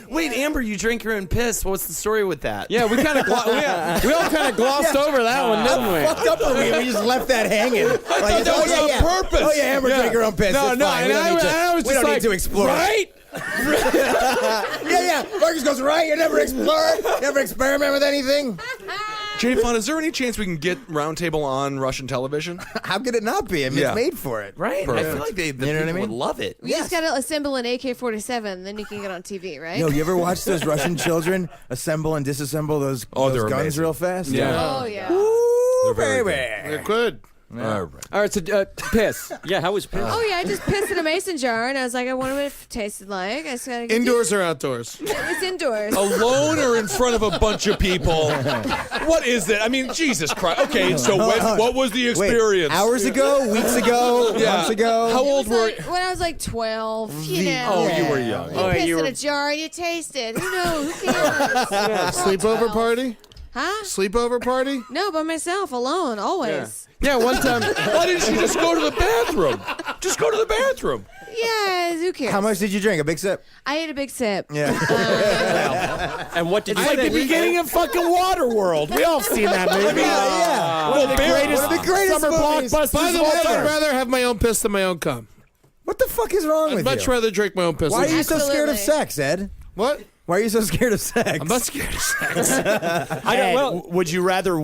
Wait, Amber, you drink your own piss. What's the story with that? Yeah, we kind of we all kind of glossed over that one, didn't we? Fucked up for me. We just left that hanging. Like, thought that was on purpose. Oh yeah, Amber, drink her own piss. No, It's no, fine. and I was we just don't like, need to explore. right? Yeah. Marcus goes, right? You never explore? Never experiment with anything? Jay Fon, is there any chance we can get Roundtable on Russian television? How could it not be? I mean, Yeah. it's made for it. Right? Perfect. I feel like the You know what I people mean? would love it. You just gotta assemble an AK-47, then you can get on TV, right? Yo, you ever watch those Russian children assemble and disassemble those they're guns amazing. real fast? Yeah. Oh yeah. Ooh, very baby. They're good. All right. All right, so piss. Yeah, how was piss? Oh yeah, I just pissed in a mason jar, and I was like, I wonder what it tasted like. I just gotta Indoors or outdoors? It's indoors. Alone or in front of a bunch of people? What is it? I mean, Jesus Christ. Okay, so what was the Wait, experience? hours ago, weeks ago, Yeah. months ago? How It old was were like, when I was like 12, you know. Oh, you were young. You piss you in were- a jar and you taste it. Who knows? Who cares? Sleepover party? Huh? Sleepover party? No, by myself, alone, always. Yeah, one time. Why didn't she just go to the bathroom? Just go to the bathroom. Yeah, who cares? How much did you drink? A big sip? I ate a big sip. Yeah. And what did you It's like the think? beginning of fucking Waterworld. We all seen that movie. yeah. One of the greatest, one of the greatest summer movies. blockbusters By the of all way, I'd time. rather have my own piss than my own cum. What the fuck is wrong I'd with much you? rather drink my own piss. Why are you so scared of Absolutely. sex, Ed? What? Why are you so scared of sex? I'm not scared of sex. Ed, would you rather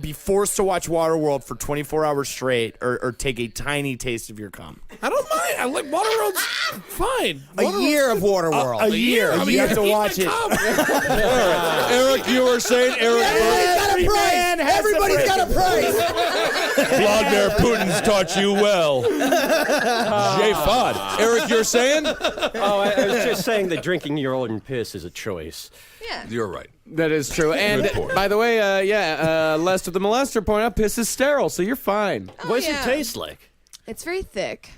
be forced to watch Waterworld for 24 hours straight or take a tiny taste of your cum? I don't mind. I like Waterworld's fine. A year of Waterworld. A year. I mean, You have to eat watch my it. cum. Eric, you were saying Everybody's got a price. Everybody's got a price. Vladimir Putin's taught you well. Jay Fon. Eric, you're saying? Oh, I was just saying that drinking your own piss is a choice. Yeah. You're right. That is true. And by the way, Lester the Molester pointed out piss is sterile, so you're fine. Oh, What does yeah. it taste like? It's very thick.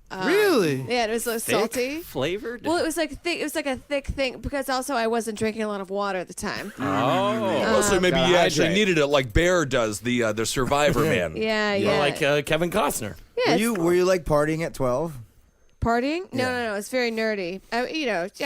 Really? Yeah, it was a little salty. Flavored? Well, it was like thick. It was like a thick thing because also I wasn't drinking a lot of water at the time. Oh. So maybe gotta you actually hydrate. needed it like Bear does, the Survivor man. Yeah, yeah. Like Kevin Costner. yeah, Were you like partying at 12? partying? No. It's very nerdy. I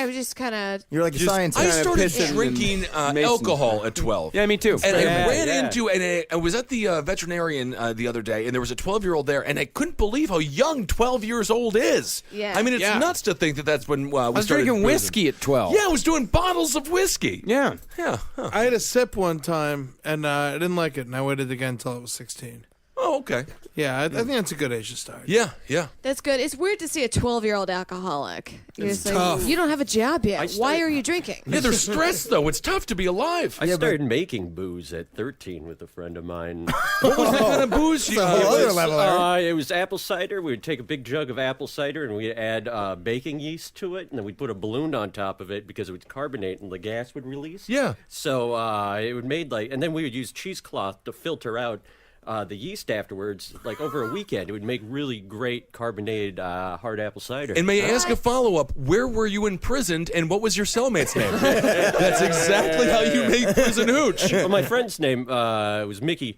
was just kind of. You're like a scientist. I Kinda started pissing drinking and Mason. alcohol at 12. Yeah, me too. And Yeah, I ran yeah. into, and I was at the veterinarian the other day, and there was a 12-year-old there, and I couldn't believe how young 12 years old is. Yeah. I mean, it's Yeah. nuts to think that that's when we I was started drinking boozing. whiskey at 12. Yeah, I was doing bottles of whiskey. Yeah. Yeah. Huh. I had a sip one time, and I didn't like it, and I waited again until I was 16. Oh, okay. Yeah, I think that's a good age to start. Yeah, yeah. That's good. It's weird to see a 12-year-old alcoholic. You're It's just like, tough. you don't have a job yet. Why started- are you drinking? Yeah, they're stressed, though. It's tough to be alive. I started making booze at 13 with a friend of mine. What was the kind of booze you That's a whole other level, Eric. It was apple cider. We would take a big jug of apple cider and we'd add baking yeast to it, and then we'd put a balloon on top of it because it would carbonate and the gas would release. Yeah. So it would made like, and then we would use cheesecloth to filter out the yeast afterwards. Like over a weekend, it would make really great carbonated hard apple cider. And may I ask a follow-up? Where were you imprisoned, and what was your cellmate's name? That's exactly how you make prison hooch. Well, my friend's name was Mickey.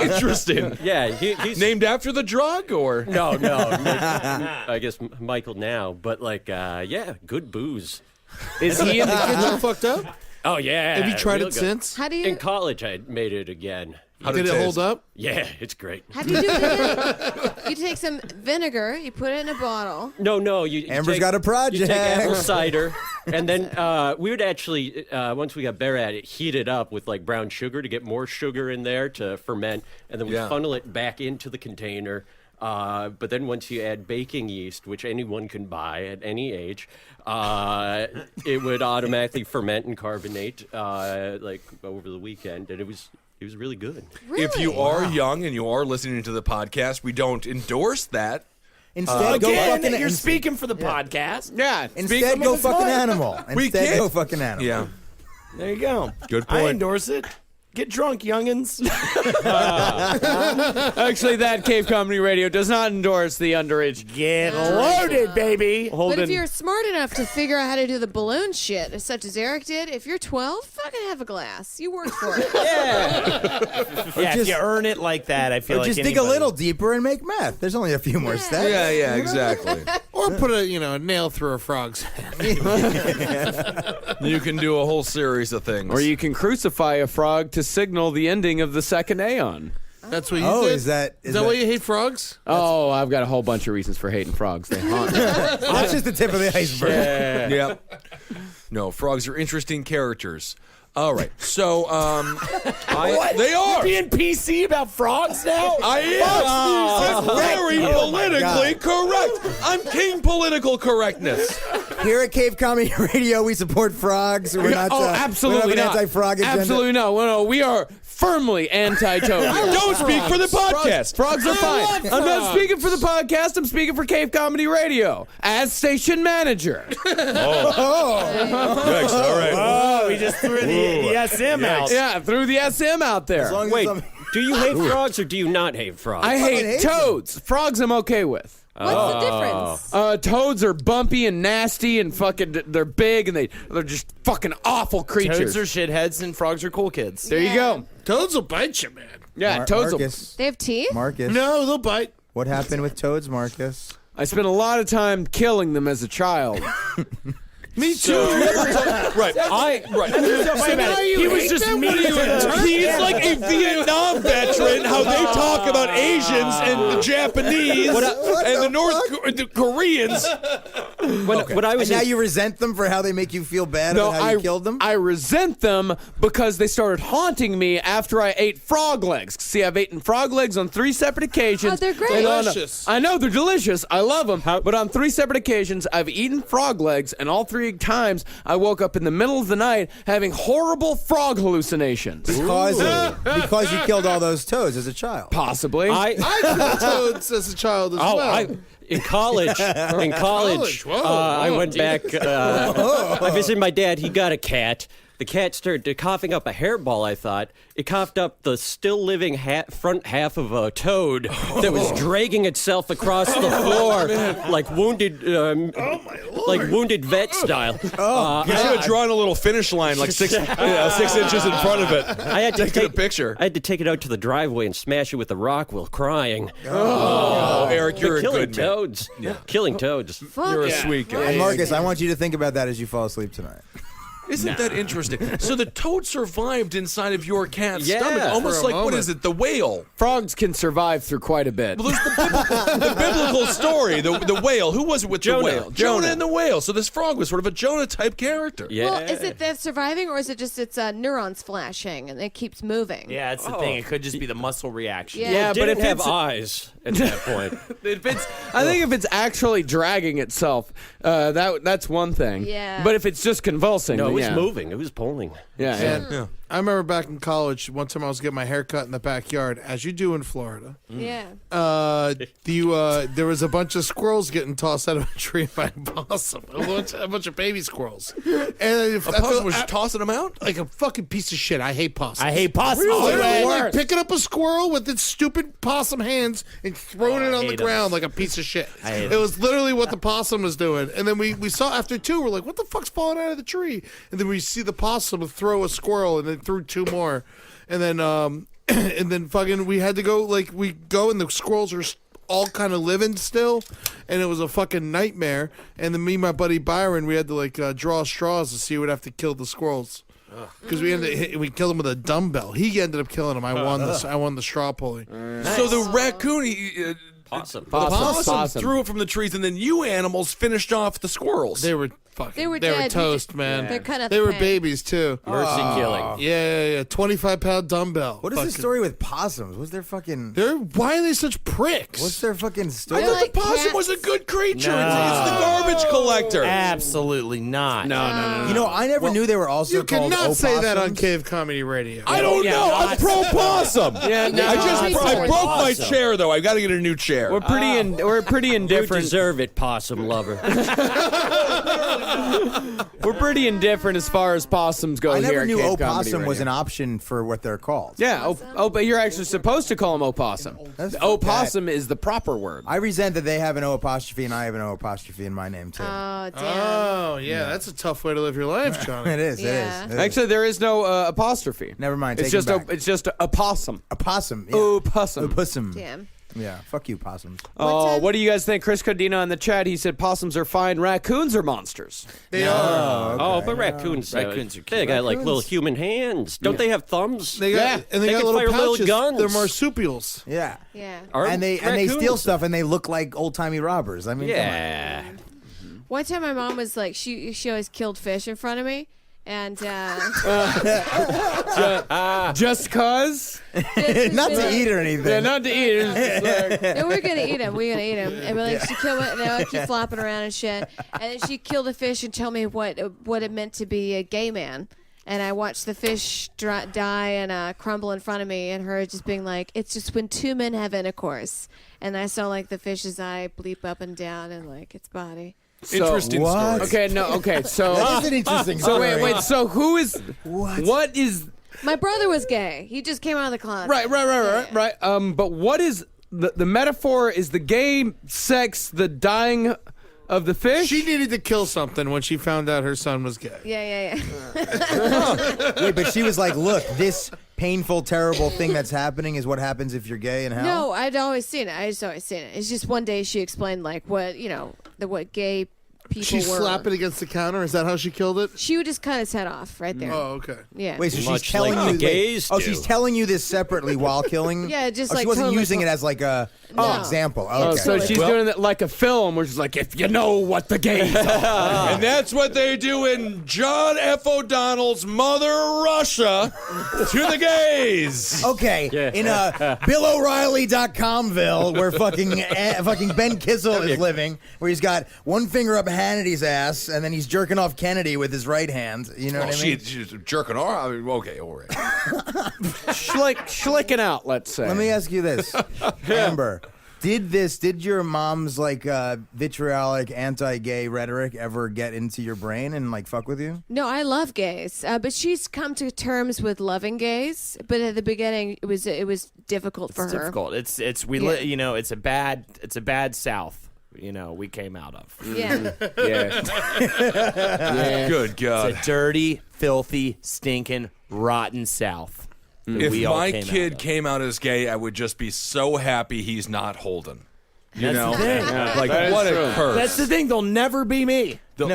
Interesting. Yeah, he's Named after the drug, or? No, I guess Michael now, but like, yeah, good booze. Is he in the Get kitchen? you fucked up? Oh yeah. Have you tried real it good. since? How do you? In college, I made it again. How Did it hold up? Yeah, it's great. How do you do it? You take some vinegar, you put it in a bottle. No, you. Amber's take, got a project. You take apple cider, and then we would actually, once we got better at it, heat it up with like brown sugar to get more sugar in there to ferment, and then we Yeah. funnel it back into the container. But then once you add baking yeast, which anyone can buy at any age, it would automatically ferment and carbonate like over the weekend, and it was really good. Really? If you are young and you are listening to the podcast, we don't endorse that. Instead, go Again, fucking. you're speaking for the podcast. Yeah. Instead, go fucking animal. We Instead, can't- go fucking animal. Yeah. There you go. Good I point. endorse it. Get drunk, youngins. Actually, that Cave Comedy Radio does not endorse the underage. Get loaded, baby. But if you're smart enough to figure out how to do the balloon shit, such as Eric did, if you're 12, fucking have a glass. You work for it. Yeah, if you earn it like that, I feel like just dig a little deeper and make meth. There's only a few more steps. Yeah, exactly. Or put a nail through a frog's head. You can do a whole series of things. Or you can crucify a frog to signal the ending of the second Aeon. That's what you did? Is that why you hate frogs? Oh, I've got a whole bunch of reasons for hating frogs. They haunt me. That's just the tip of the iceberg. Yep. No, frogs are interesting characters. All right, so they are. You're being PC about frogs now? I am. That's very politically correct. I'm king political correctness. Here at Cave Comedy Radio, we support frogs. We're not. Absolutely we don't have not. an anti-frog agenda. Absolutely not. No, we are firmly anti-toad. Don't speak for the podcast. Frogs are fine. I'm not speaking for the podcast. I'm speaking for Cave Comedy Radio as station manager. Yikes, all right. Oh, we just threw the SM out. Yeah, threw the SM out there. Wait, do you hate frogs or do you not hate frogs? I hate toads. Frogs I'm okay with. What's the difference? Toads are bumpy and nasty and fucking, they're big and they're just fucking awful creatures. Toads are shitheads and frogs are cool kids. There you go. Toads will bite you, man. Yeah, toads Marcus. They have teeth? Marcus. No, they'll bite. What happened with toads, Marcus? I spent a lot of time killing them as a child. Me too. Right. He was just mean. He's like a Vietnam veteran. How they talk about Asians and the Japanese and the Koreans. When I was And now you resent them for how they make you feel bad about how you killed them? I resent them because they started haunting me after I ate frog legs. See, I've eaten frog legs on 3 separate occasions. Oh, they're great. And Delicious. I know, they're delicious. I love them. But on 3 separate occasions, I've eaten frog legs, and all 3 times I woke up in the middle of the night having horrible frog hallucinations. Because you killed all those toads as a child. Possibly. I killed toads as a child as well. In college, Whoa. I went back. I visited my dad. He got a cat. The cat started coughing up a hairball, I thought. It coughed up the still living front half of a toad that was dragging itself across the floor like wounded vet style. You should have drawn a little finish line like 6 inches in front of it. I had to take a picture. I had to take it out to the driveway and smash it with a rock while crying. Oh, Eric, you're a killing good man. toads. Killing toads. You're a sweet guy. And Marcus, I want you to think about that as you fall asleep tonight. Isn't that interesting? So the toad survived inside of your cat's Yeah, stomach, almost for a like, what moment. is it, the whale? Frogs can survive through quite a bit. Well, there's the biblical story, the whale. Who was it with Jonah. the whale? Jonah and the whale. So this frog was sort of a Jonah-type character. Yeah. Well, is it them surviving or is it just its neurons flashing and it keeps moving? Yeah, that's the thing. It could just be the muscle reaction. Yeah. Yeah, but it if have it's- eyes at that point. I think if it's actually dragging itself, that's one thing. Yeah. But if it's just convulsing, No, it then was yeah. moving. It was pulling. Yeah, yeah. And I remember back in college, one time I was getting my hair cut in the backyard, as you do in Florida. Yeah. There was a bunch of squirrels getting tossed out of a tree by a possum. A bunch of baby squirrels. And A possum was tossing them out? like a fucking piece of shit. I hate possums. I hate possums. Literally, Oh, like picking up a squirrel with its stupid possum hands and throwing it on the hate 'em. ground like a piece of shit. hate It was literally what the possum was doing. And then we saw after 2, we're like, what the fuck's falling out of the tree? And then we see the possum throw a squirrel and then threw 2 more. And then and then fucking we had to go, like, we go and the squirrels are all kind of living still, and it was a fucking nightmare. And then me and my buddy Byron, we had to like draw straws to see who would have to kill the squirrels. Because we killed him with a dumbbell. He ended up killing him. I won the straw pulling. So the raccoon, Possum. the possum threw it from the trees, and then you animals finished off the squirrels. They were fucking. They were They were dead. toast, man. They're kind of They were pain. babies too. Mercy killing. Yeah. 25-pound dumbbell. What is the story with possums? What's their fucking... Why are they such pricks? What's their fucking I story? thought like the possum cats. was a good creature. No. It's the garbage collector. Absolutely not. No. You know, I never knew they were also You called cannot say that on opossums. Cave Comedy Radio. I don't Yeah, know. not- I'm pro possum. Yeah, no, I broke my Possum. chair though. I got to get a new chair. we're pretty You indifferent. deserve it, possum lover. We're pretty indifferent as far as possums go I here. never at knew Cape Comedy opossum was Radio. an option for what they're called. Yeah, but you're actually supposed to call them opossum. That's Opossum is the proper word. I resent that they have an O apostrophe and I have an O apostrophe in my name too. Oh, damn. Oh, yeah, that's a tough way to live your life, Johnny. It is. Yeah. It is. Actually, there is no apostrophe. Never mind. It's take just it back. it's just a possum. opossum. Yeah. Opossum. Opossum. Damn. Yeah. Fuck you, possums. Oh, what do you guys think? Chris Codina in the chat, he said possums are fine, raccoons are monsters. They are. Oh, but raccoons are cute. They got like little human hands. Don't they have thumbs? They got, and they They got can little fire little pouches. guns. They're marsupials. Yeah. Yeah. Are And they raccoons- steal stuff and they look like old timey robbers. I mean, come on. Yeah. One time my mom was like, she always killed fish in front of me. And Just cause? Not to eat or anything. Yeah, not to eat. It's just like, no, we're gonna eat him. We're gonna eat him. And we're like, she killed it, and I keep flopping around and shit. And then she killed a fish and told me what it meant to be a gay man. And I watched the fish die and crumble in front of me, and her just being like, "It's just when two men have intercourse." And I saw like the fish's eye bleep up and down, and like its body. Interesting what? story. okay, so That is an interesting so story. wait, so who is what is My brother was gay. He just came out of the closet. right. But what is the metaphor? Is the gay sex the dying of the fish? She needed to kill something when she found out her son was gay. Yeah. Wait, but she was like, look, this painful, terrible thing that's happening is what happens if you're gay in hell? No, I'd always seen it. It's just one day she explained like what what gay people She were. slapped it against the counter. Is that how she killed it? She would just cut his head off right there. Oh, okay. Yeah. Wait, so she's Much telling like you the gays do. she's telling you this separately while killing? Yeah, just she like wasn't totally using it as like a No. example. Oh, Okay. so she's doing it like a film, where she's like, if you know what the gays are. And that's what they do in John F. O'Donnell's Mother Russia to the gays. Okay, in BillO'Reilly.comville, where fucking Ben Kissel is living, where he's got one finger up Hannity's ass, and then he's jerking off Kennedy with his right hand. You know Well, what I mean? she's jerking off. I mean, okay, all right. Schlicking out, let's say. Let me ask you this, Amber. Did your mom's like vitriolic anti-gay rhetoric ever get into your brain and like fuck with you? No, I love gays, but she's come to terms with loving gays. But at the beginning, it was difficult for It's her. difficult. It's a bad South. We came out of. Yeah. Yeah. Good God. It's a dirty, filthy, stinking, rotten South. that If we all my came kid out of. came out as gay, I would just be so happy he's not Holden. You That's know? the thing. Like, That is what true. a curse. That's the thing. They'll never be me. They'll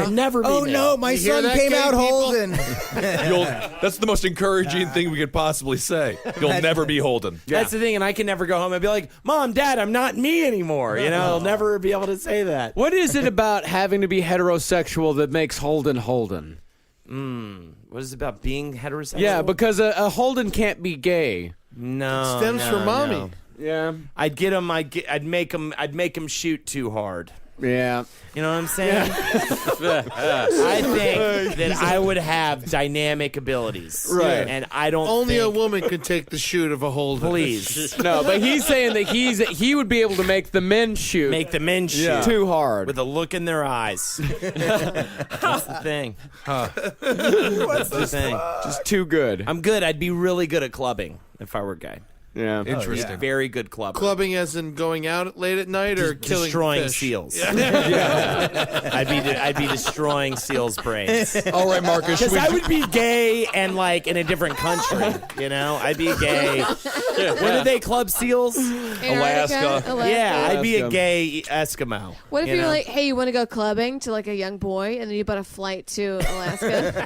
never be Oh me. no, my You hear son that, came gay out people? Holden. That's the most encouraging thing we could possibly say. You'll never be Holden. That's the thing, and I can never go home and be like, Mom, Dad, I'm not me anymore. I'll never be able to say that. What is it about having to be heterosexual that makes Holden Holden? What is it about being heterosexual? Yeah, because a Holden can't be gay. no, Stems no, from mommy. no. Yeah. I'd get him. I'd make him shoot too hard. Yeah. You know what I'm saying? I think that I would have dynamic abilities, Right. And I don't. Only a think, woman could take the shoot of a Holden. Please No, but he's saying that he would be able to make the men shoot make the men shoot too hard. with a look in their eyes. That's the thing. What's The thing. Just too good. I'm good. I'd be really good at clubbing if I were gay. Yeah. Interesting. Very good clubber. Clubbing as in going out late at night or killing destroying fish? seals. I'd be destroying seals' brains. All right, Marcus. Because I would be gay and like in a different country. I'd be gay. Where do they club seals? Antarctica, Alaska. Yeah, I'd be a Alaska. gay Eskimo. What if you you're know? like, hey, you want to go clubbing to like a young boy, and then you bought a flight to Alaska?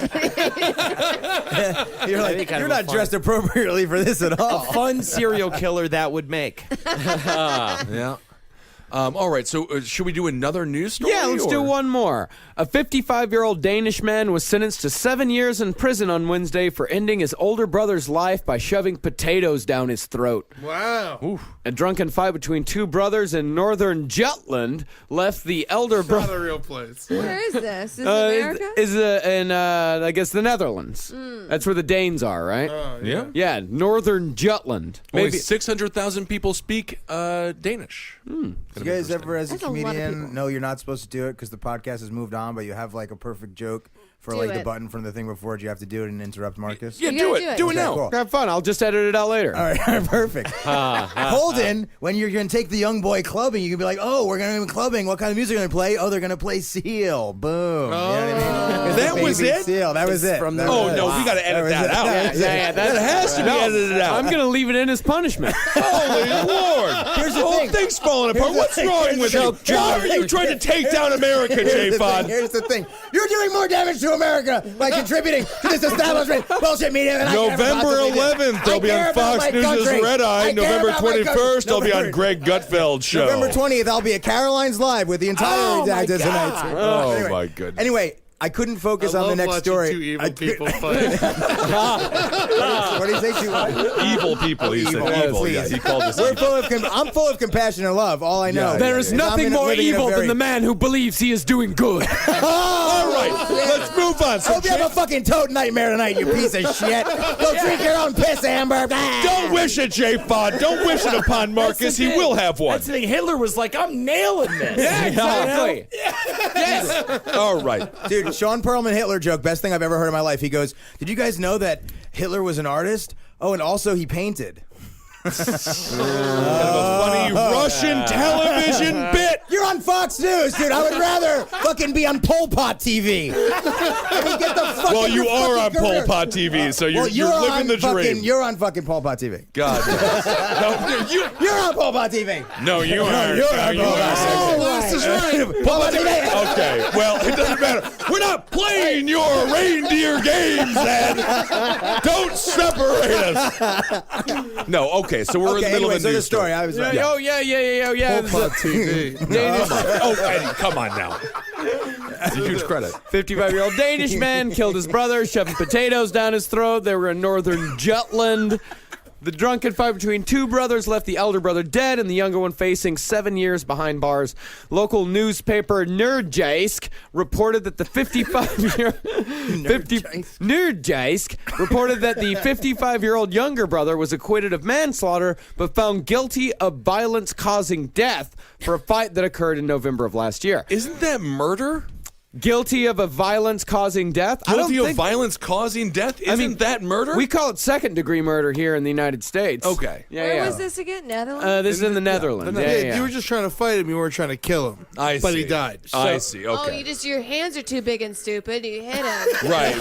You're That'd be like, kind you're of a not fun- dressed appropriately for this at all. Fun serial killer that would make. Yeah. All right. So, should we do another news story? Yeah, let's do one more. A 55-year-old Danish man was sentenced to 7 years in prison on Wednesday for ending his older brother's life by shoving potatoes down his throat. Wow. A drunken fight between two brothers in northern Jutland left the elder Not brother. a real place. Where is this? Is it America? Is in I guess the Netherlands. That's where the Danes are, right? Yeah. Yeah, northern Jutland. Only Maybe 600,000 people speak Danish. Do you guys ever, as a That's a lot of comedian, people. know you're not supposed to do it because the podcast has moved on, but you have like a perfect joke for Do like the it. button from the thing before it? You have to do it and interrupt Marcus. Yeah, You do gotta it. do it. Do it Okay, now. cool. Have fun. I'll just edit it out later. All right, perfect. Holden, when you're going to take the young boy clubbing, you can be like, oh, we're going to be clubbing. What kind of music are they going to play? Oh, they're going to play Seal. Boom. You know what I mean? That was Baby it? Seal. That was it. from That the- was Oh, it. no, we got to edit that out. Yeah, that has to be edited out. I'm going to leave it in as punishment. Holy Lord! Here's the whole thing. thing's falling apart. Here's the What's thing. wrong Here's with the you? thing. Why are you trying to take down America, Here's the J-Pod? thing. Here's the thing. You're doing more damage to America by contributing to this establishment bullshit media than I can ever November possibly do. 11th, I'll be I care on about Fox my News' country. Red Eye. I care November about my country. 21st, I'll be on November- Greg Gutfeld's show. November 20th, I'll be at Caroline's Live with the entire Redacted tonight. Oh, Anyway. my goodness. Anyway, I couldn't focus I on the love next watching story. two evil I people couldn't- fight. What do you say? Two what? Evil people, he said. Evil, Evil, please. yeah. He called us We're evil. full of I'm full of compassion and love. All I know. There is I'm nothing more living in a evil very- than the man who believes he is doing good. All right, let's move on. I So hope you have a fucking toad nightmare tonight, you piece of shit. Go drink your own piss, Amber. don't wish it, J-Pod. Don't wish it upon Marcus. He will have one. That's the thing. Hitler was like, I'm nailing this. Yeah, exactly. All right. Dude, Sean Perlman Hitler joke, best thing I've ever heard in my life. He goes, did you guys know that Hitler was an artist? Oh, and also he painted. Funny Russian television bit. You're on Fox News, dude. I would rather fucking be on Pol Pot TV. I mean, get the fuck Well, in you your are on fucking Pol career. Pot TV, so you're, Well, you're living on the fucking, dream. You're on fucking Pol Pot TV. God. No, You're on Pol Pot TV. no, you are. You're on you Pol are. Pot TV. Oh, Last is right. Pol Pot TV. Okay, well, it doesn't matter. We're not playing your reindeer games, Ed. Don't separate us. No, okay, so we're in the Okay, middle anyway, of so the the news story. I was Oh, yeah. Pol Pot TV. Oh, Eddie, come on now. It's a huge credit. 55-year-old Danish man killed his brother, shoving potatoes down his throat. They were in northern Jutland. The drunken fight between two brothers left the elder brother dead and the younger one facing 7 years behind bars. Local newspaper Nerdjysk reported that the 55-year-old younger brother was acquitted of manslaughter but found guilty of violence-causing death for a fight that occurred in November of last year. Isn't that murder? Guilty of a violence-causing death? Guilty of violence causing death? Isn't that murder? We call it second-degree murder here in the United States. Okay. Yeah, Where yeah. was this again? Netherlands? This is in the Netherlands. Yeah. You were just trying to fight him. You weren't trying to kill him. I But see. he died. I see. Oh, Okay. your hands are too big and stupid. You hit him. Right.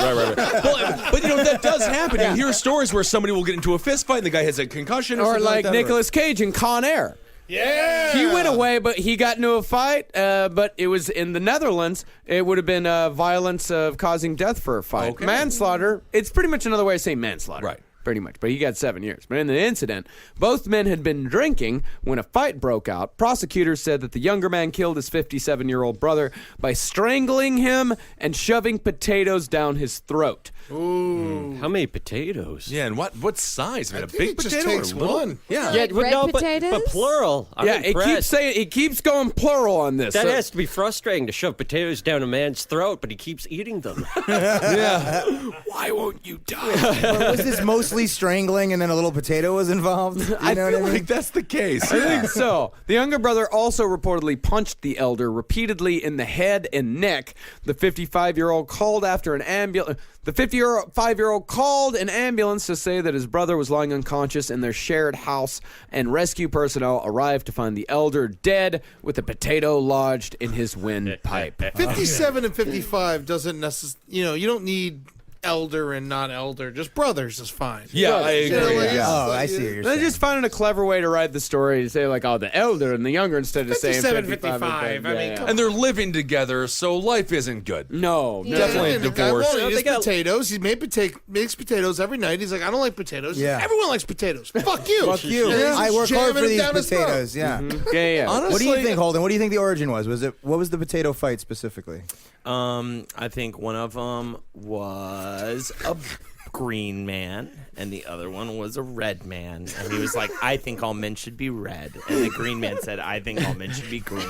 But you know, that does happen. You hear stories where somebody will get into a fist fight and the guy has a concussion or Or something like that. Nicolas Cage in Con Air. Yeah. He went away, but he got into a fight, but it was in the Netherlands. It would have been violence of causing death for a fight. Okay. Manslaughter, it's pretty much another way of saying manslaughter. Right. Pretty much, but he got 7 years. But in the incident, both men had been drinking when a fight broke out. Prosecutors said that the younger man killed his 57-year-old brother by strangling him and shoving potatoes down his throat. Ooh. How many potatoes? Yeah, and what size? I mean, a think big it just potato takes or a little? one. Yeah. Like red but potatoes? plural. I'm Yeah, impressed. it keeps going plural on this. That So- has to be frustrating to shove potatoes down a man's throat, but he keeps eating them. Yeah. Why won't you die? Was this mostly strangling and then a little potato was involved? You I know feel what I mean? like that's the case. I think so. The younger brother also reportedly punched the elder repeatedly in the head and neck. The 55-year-old called after an ambulance. The 55-year-old called an ambulance to say that his brother was lying unconscious in their shared house, and rescue personnel arrived to find the elder dead with a potato lodged in his windpipe. 57 and 55 doesn't necessarily, you don't need elder and not elder. Just brothers is fine. Yeah, I You know, agree. like, Yeah. Oh, I see what you're They're saying. just finding a clever way to write the story to say, like, oh, the elder and the younger instead of saying 57, 55. 55. I mean, come And they're living together, so life isn't good. No, Yeah. Definitely And the guy divorce. won't eat his They got- potatoes. He makes potatoes every night. He's like, I don't like potatoes. Yeah. Everyone likes potatoes. Fuck you. Fuck you. And he's I work hard jamming for them these down his throat. potatoes. Yeah. Yeah. Honestly, What do you think, Holden? What do you think the origin was? What was the potato fight specifically? I think one of them was a green man, and the other one was a red man. And he was like, I think all men should be red. And the green man said, I think all men should be green.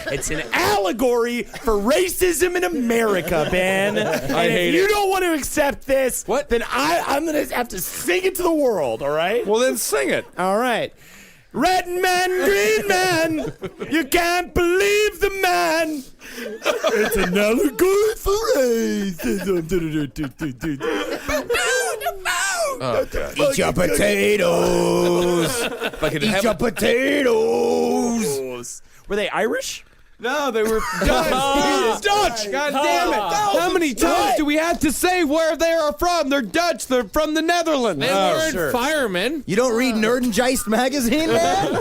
It's an allegory for racism in America, Ben. I hate if you it. don't want to accept this, then I'm going to have to sing it to the world, all right? Well, then sing it. All right. Red man, green man, you can't believe the man. It's an allegory for race. Eat your potatoes. Eat your potatoes. Were they Irish? No, they were Dutch. Dutch. God damn it. How many times do we have to say where they are from? They're Dutch. They're from the Netherlands. They weren't firemen. You don't read Nerd and Geist magazine, man?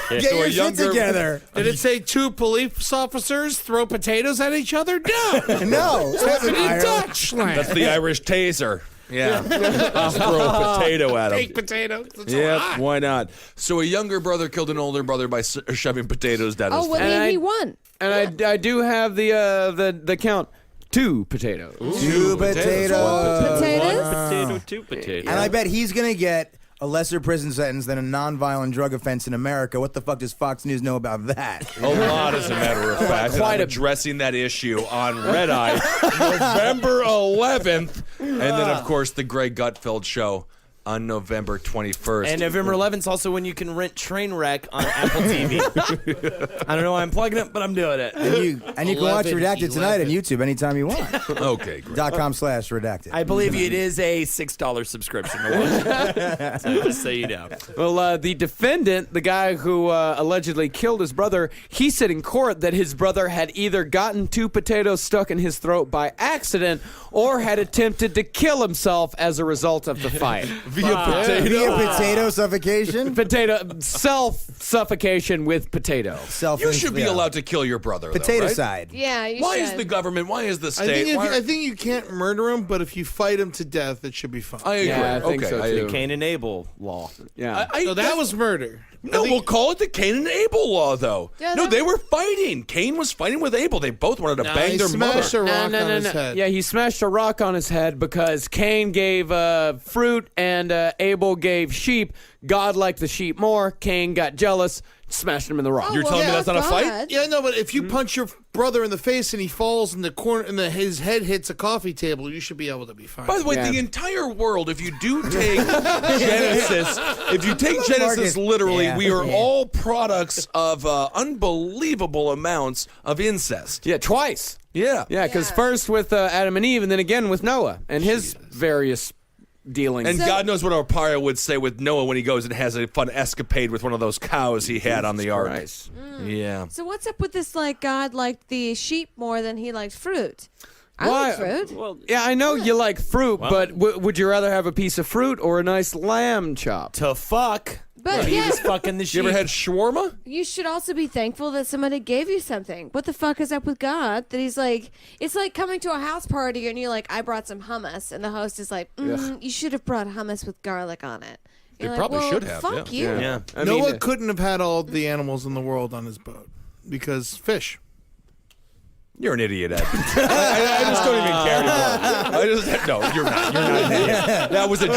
Get your shit together. Did it say 2 police officers throw potatoes at each other? No. No. It's happened in Dutchland. That's the Irish taser. Yeah. Just throw a potato at him. Baked potato. Yeah, why not? So a younger brother killed an older brother by shoving potatoes down his face. Well, he won. And I do have the count. 2 potatoes. Two potatoes. Potato, 2 potatoes. And I bet he's going to get a lesser prison sentence than a nonviolent drug offense in America. What the fuck does Fox News know about that? A lot, as a matter of fact. I'm addressing that issue on Red Eye, November 11th. And then, of course, the Greg Gutfeld Show on November 21st. And November 11th is also when you can rent Trainwreck on Apple TV. I don't know why I'm plugging it, but I'm doing it. And you can watch Redacted tonight on YouTube anytime you want. Okay, great. .com/redacted. I believe it is a $6 subscription to watch it. So just so you know. Well, the defendant, the guy who allegedly killed his brother, he said in court that his brother had either gotten 2 potatoes stuck in his throat by accident or had attempted to kill himself as a result of the fight. Via potato suffocation? Self-suffocation with potato. You should be allowed to kill your brother, Potato though, right? side. Yeah, you Why should. is the government, why is the state... I think you can't murder him, but if you fight him to death, it should be fine. I agree. Yeah, I think so, too. Cain and Abel law. Yeah. So that was murder. No, we'll call it the Cain and Abel law, though. Yeah, no, they were fighting. Cain was fighting with Abel. They both wanted to bang he their mother. smashed a rock on his head. Yeah, he smashed a rock on his head because Cain gave fruit and Abel gave sheep. God liked the sheep more. Cain got jealous, smashed him in the rock. You're telling me that's not a fight? Yeah, no, but if you punch your brother in the face and he falls in the corner and his head hits a coffee table, you should be able to be fine. By the way, the entire world, if you do take Genesis, literally, we are all products of unbelievable amounts of incest. Yeah, twice. Yeah. Yeah, because first with Adam and Eve and then again with Noah and his various dealings. And God knows what Arpaio would say with Noah when he goes and has a fun escapade with one of those cows he had on the ark. Yeah. So what's up with this? Like God liked the sheep more than he liked fruit. I Why- like fruit. Well, Yeah, I know you like fruit, but would you rather have a piece of fruit or a nice lamb chop? To fuck. But he yeah, was fucking the sheep. You ever had shawarma? you should also be thankful that somebody gave you something. What the fuck is up with God? That he's like, it's like coming to a house party and you're like, I brought some hummus, and the host is like, you should have brought hummus with garlic on it. You're like, probably well, should have, Fuck you. Yeah. I Noah mean, couldn't have had all the animals in the world on his boat because fish. You're an idiot, Ed. I just don't even care anymore. No, you're not. You're not an idiot. That was a joke.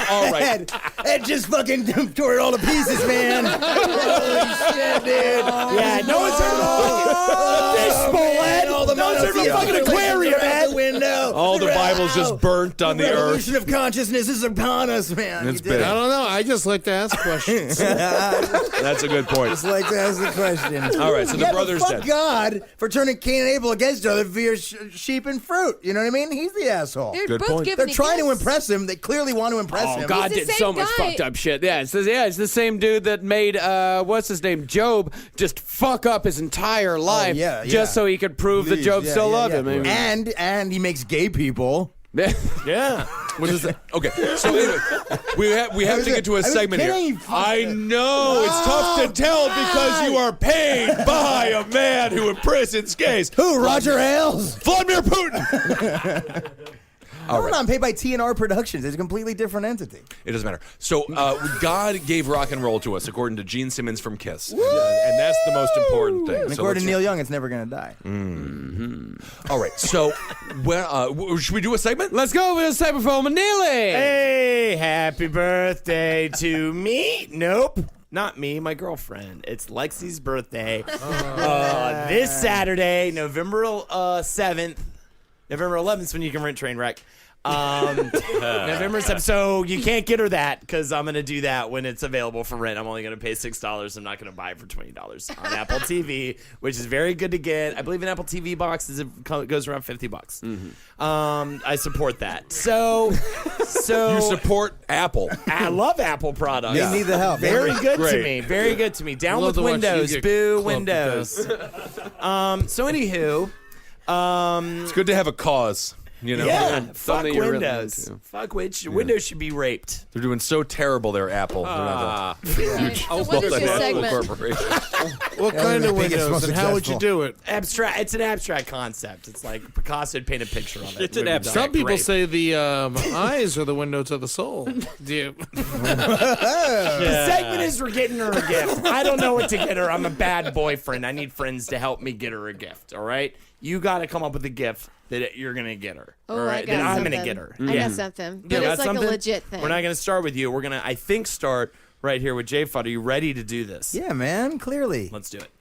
All right. Ed just fucking tore it all to pieces, man. Holy shit, dude. Yeah, no one's heard of fishbowl, Ed. All the No one's heard of a fucking aquarium, out the Ed. window. All the Bible's just burnt on the earth. Revolution of consciousness is upon us, man. It's You did big. I don't know. I just like to ask questions. That's a good point. Just like to ask the question. All right, so the Yeah, but brother's fuck dead. God for turning Cain and Abel against each other via sheep and fruit. You know what I mean? He's the asshole. They're Good both point. giving They're you trying to gifts. impress him. They clearly want to impress him. God It's the did so same much guy. fucked up shit. Yeah, it's the same dude that made what's his name, Job, just fuck up his entire life, yeah, just so he could prove that Job still loved him. I mean, And he makes gay people. Yeah. What is that? Okay, so anyway, we have to get to a I was segment kidding, here. you fucker. I know it's tough to tell because you are paid by a man who imprisons gays. Who? Roger Ailes? Vladimir Putin. All No, right. I'm paid by TNR Productions. It's a completely different entity. It doesn't matter. So God gave rock and roll to us, according to Gene Simmons from Kiss, and that's the most important thing. And So according let's- to Neil Young, it's never going to die. All right. So, should we do a segment? let's go with this type of film, Neely. Hey, happy birthday to me. Nope. Not me, my girlfriend. It's Lexi's birthday. This Saturday, November 7th. November 11th is when you can rent Trainwreck. November 7th. So you can't get her that because I'm going to do that when it's available for rent. I'm only going to pay $6. I'm not going to buy it for $20 on Apple TV, which is very good to get. I believe an Apple TV box goes around $50. I support that. So You support Apple. I love Apple products. They need the help. Very good to Great. me. Very good to me. Down Love with to watch you Windows. get Boo clubbed Windows. So anywho, It's good to have a cause. You know, yeah, and fuck something you're really Windows. into. Fuck Windows should be raped. They're doing so terrible there, Apple. They're not Right. a So what is your multinational segment? corporation. What kind of windows and how would you do it? Abstract. It's an abstract concept. It's like Picasso would paint a picture of it. It's an Would be abstract Some people great. say the eyes are the window to the soul. Do you? The segment is we're getting her a gift. I don't know what to get her. I'm a bad boyfriend. I need friends to help me get her a gift. All right, you got to come up with a gift that you're gonna get her. Oh, all right, I got that I'm something. gonna get her. I got something. But You got it's like something? a legit thing. We're not gonna start with you. We're gonna, I think, start right here with J Fudd. Are you ready to do this? Yeah, man. Clearly, Let's do it.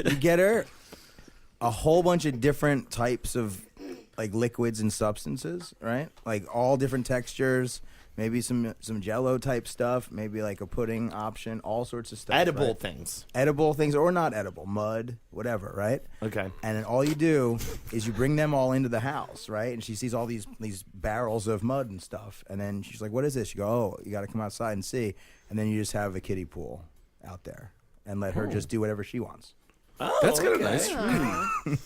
you get her a whole bunch of different types of like liquids and substances, right? Like all different textures. Maybe some Jello type stuff. Maybe like a pudding option. All sorts of stuff. Edible right? things. Edible things or not edible, mud, whatever, right? Okay. And then all you do is you bring them all into the house, right? And she sees all these barrels of mud and stuff, and then she's like, "What is this?" You go, "Oh, you got to come outside and see." And then you just have a kiddie pool out there and let her just do whatever she wants. Oh, That's kind of okay. nice.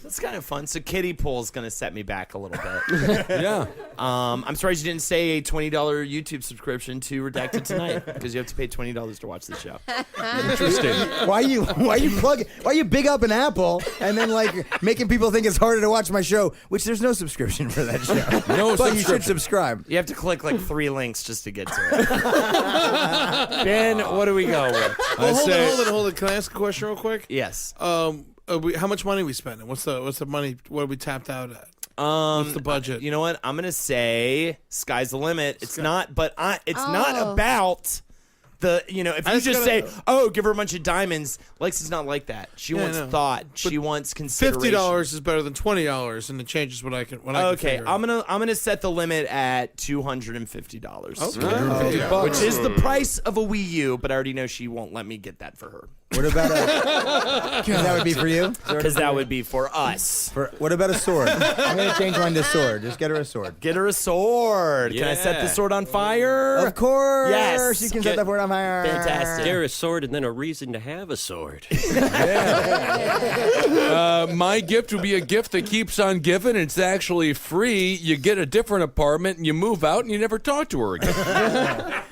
That's kind of fun. So kiddie pool's gonna set me back a little bit. Yeah. I'm surprised you didn't say a $20 YouTube subscription to Redacted Tonight because you have to pay $20 to watch the show. Interesting. Why you big up an Apple and then like making people think it's harder to watch my show, which there's no subscription for that show. No But you should subscription. subscribe. You have to click like 3 links just to get to it. Ben, what do we go with? Well, hold it. Can I ask a question real quick? Yes. How much money are we spending? What's the money? What are we tapped out at? What's the budget? You know what? I'm gonna say sky's the limit. It's not, but it's not about the. You know, if you just say, "Oh, give her a bunch of diamonds," Lexi's not like that. She wants thought. She wants consideration. $50 is better than $20, and it changes what I can. Okay, I'm gonna set the limit at $250. Okay. Which is the price of a Wii U, but I already know she won't let me get that for her. What about that would be for you? Because that would be for us. What about a sword? I'm going to change mine to sword. Just get her a sword. Get her a sword. Can I set the sword on fire? Of course. Yes. You can set the sword on fire. Fantastic. Get a sword and then a reason to have a sword. My gift would be a gift that keeps on giving. It's actually free. You get a different apartment and you move out and you never talk to her again.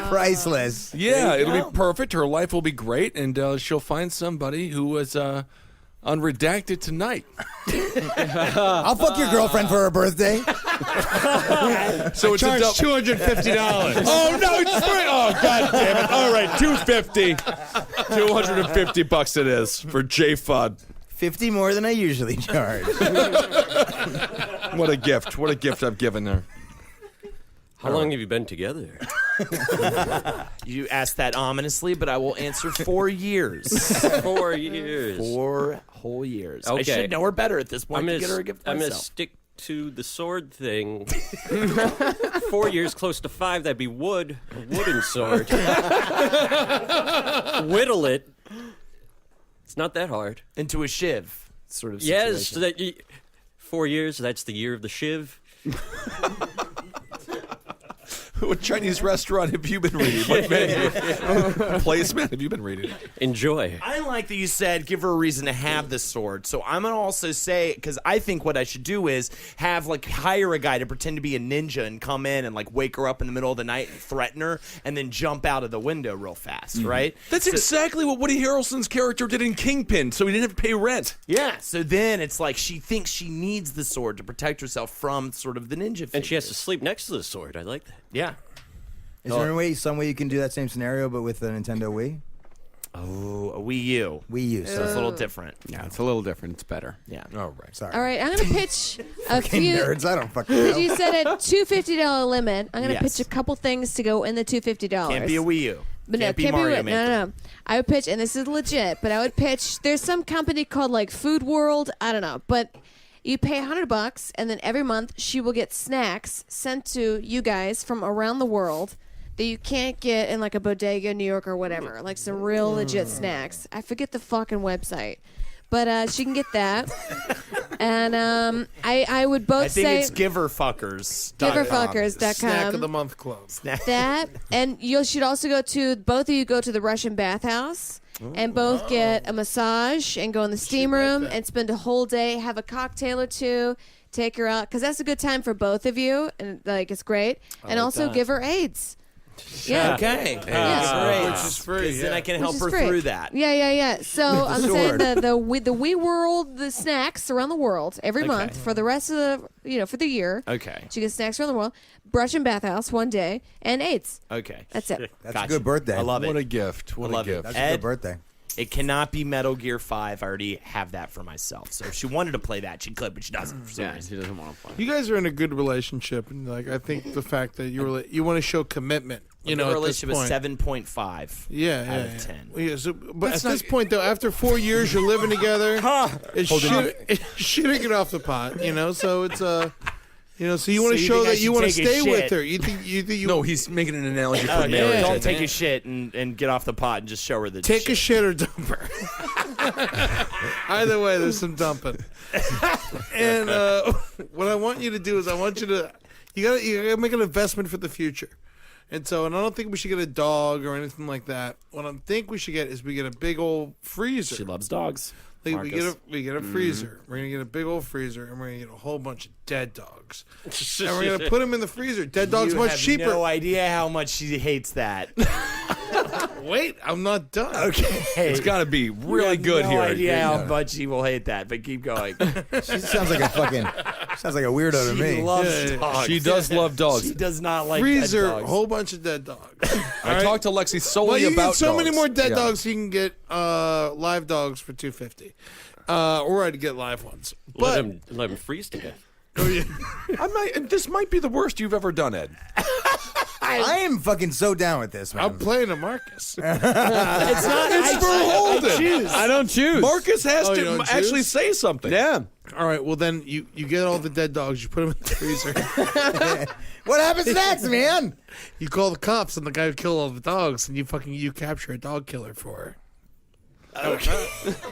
Priceless. Yeah, it'll be perfect. Her life will be great, and she'll find somebody who was unredacted tonight. I'll fuck your girlfriend for her birthday. So it's Charge a $250. Oh no! It's free. Oh god damn it! All right, $250. $250 it is for J Fudd. 50 more than I usually charge. What a gift! What a gift I've given her. How long have you been together? You asked that ominously, but I will answer 4 years. 4 years. 4 whole years. I Okay. should know her better at this point to get her a gift I'm going to myself. stick to the sword thing. 4 years close to 5, that'd be wood. A wooden sword. Whittle it. It's not that hard. Into a shiv sort of Yes. situation. 4 years, that's the year of the shiv. What Chinese restaurant have you been reading? What menu? Placement have you been reading? Enjoy. I like that you said give her a reason to have the sword. So I'm going to also say, because I think what I should do is hire a guy to pretend to be a ninja and come in and like wake her up in the middle of the night and threaten her and then jump out of the window real fast, right? That's exactly what Woody Harrelson's character did in Kingpin, so he didn't have to pay rent. Yeah, so then it's like she thinks she needs the sword to protect herself from sort of the ninja figures. And she has to sleep next to the sword. I like that. Yeah. Is there some way you can do that same scenario, but with a Nintendo Wii? Oh, a Wii U. Wii U. So it's a little different. Yeah, it's a little different. It's better. Yeah. All right. Sorry. All right, I'm going to pitch a Fucking few. nerds. I don't fucking know. You said a $250 limit. I'm going to Yes. pitch a couple things to go in the $250. Can't be a Wii U. But no, Can't be can't Mario be Maker. no. I would pitch, and this is legit, but I would pitch, there's some company called like Food World, I don't know, but You pay $100, and then every month she will get snacks sent to you guys from around the world that you can't get in like a bodega in New York or whatever. Like some real legit snacks. I forget the fucking website. But she can get that. And I would both say... I think it's giverfuckers. Giverfuckers.com. Snack of the Month Club. That, and you should also both of you go to the Russian bathhouse and both get a massage and go in the steam room and spend a whole day, have a cocktail or two, take her out, because that's a good time for both of you, and like it's great. And also give her AIDS. Yeah. Okay. Yeah. Which is free. Then I can help Which her is free. through that. Yeah. So I'm saying the Wee World, the snacks around the world every month for the rest of the for the year. Okay. She gets snacks around the world, brush and bathhouse one day, and AIDS. Okay. That's it. That's a good birthday. I love it. What a gift. What I love a gift. That's a Ed, good birthday. It cannot be Metal Gear 5. I already have that for myself. So if she wanted to play that, she could, but she doesn't. For some Yeah, reason. she doesn't want to play. You guys are in a good relationship, and like I think the fact that you want to show commitment. The relationship is 7.5 out of 10. Yeah, but at this point, though, after 4 years, you're living together. It's shitting it off the pot, So it's so you want to show that you want to stay with her. You think you? No, he's making an analogy for marriage. Don't take a shit and get off the pot and just show her the Take a shit or dump her. Either way, there's some dumping. And what I want you to do is you gotta make an investment for the future. And I don't think we should get a dog or anything like that. What I think we should get is we get a big old freezer. She loves dogs. Like we get a freezer. We're gonna get a big old freezer, and we're gonna get a whole bunch of dead dogs, and we're gonna put them in the freezer. Dead dogs much cheaper. You have no idea how much she hates that. Wait, I'm not done. Okay, it's got to be really good no here. No idea how much she will hate that, but keep going. She sounds like a weirdo to me. She loves dogs. She does love dogs. She does not like freezer. Dead dogs. A whole bunch of dead dogs. I talked to Lexi solely you about get so dogs. many more dead dogs. You can get live dogs for $250, or I'd get live ones. But let him freeze to death. This might be the worst you've ever done, Ed. I am fucking so down with this, man. I'm playing a Marcus. It's not. It's for Holden. I don't choose. Marcus has you to don't actually choose? say something. Yeah. All right, well then you get all the dead dogs. You put them in the freezer. What happens next, man? You call the cops on the guy who killed all the dogs, and you capture a dog killer for her.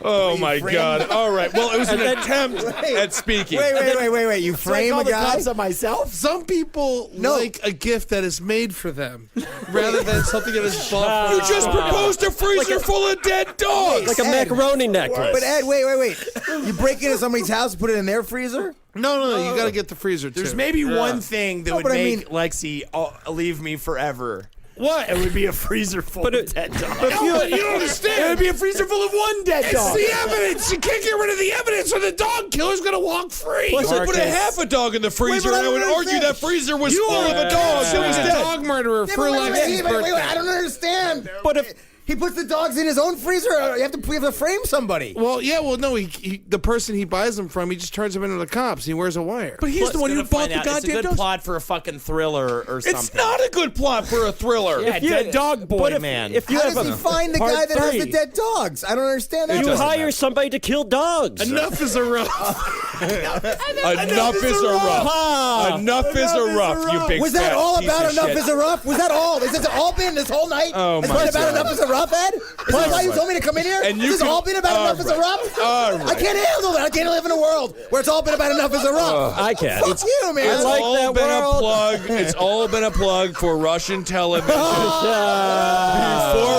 Oh my God! All right. Well, it was an attempt at speaking. Wait. You frame a guy? On myself? Some people like a gift that is made for them, rather than something that is bought for You just proposed a freezer full of dead dogs. Like a macaroni necklace. But Ed, wait. You break into somebody's house and put it in their freezer? No. You got to get the freezer too. There's maybe one thing that would make Lexi leave me forever. What? It would be a freezer full of dead dogs. You don't understand. It would be a freezer full of one dead dog. It's the evidence. You can't get rid of the evidence, or the dog killer's gonna walk free. Plus, I put a half a dog in the freezer, and I would argue that freezer was full of a dog. It was a dog murderer for Lexi's birthday. Wait, I don't understand. But if he puts the dogs in his own freezer, we have to frame somebody. Well, no. The person he buys them from, he just turns them into the cops. He wears a wire. But he's the one who bought the goddamn It's a good dogs. plot for a fucking thriller or something. It's not a good plot for a thriller. Yeah, dead dog boy, man. If you How have does he find the guy that has the dead dogs? I don't understand that. You hire somebody to kill dogs. Enough is a rough. Enough is a rough. Enough is a rough. You big. Was that fat all piece about of Enough shit. is a Rough? Was that all? Has it all been this whole night? Oh, it's my been about God. Enough is a Rough, Ed? Is this why you told me to come in here? And you Has this can- all been about all Enough is a Rough? All right. I can't handle it. I can't live in a world where it's all been about Enough is a Rough. I can. Fuck you, man. It's like all that been world. a plug. It's all been a plug for Russian television. Before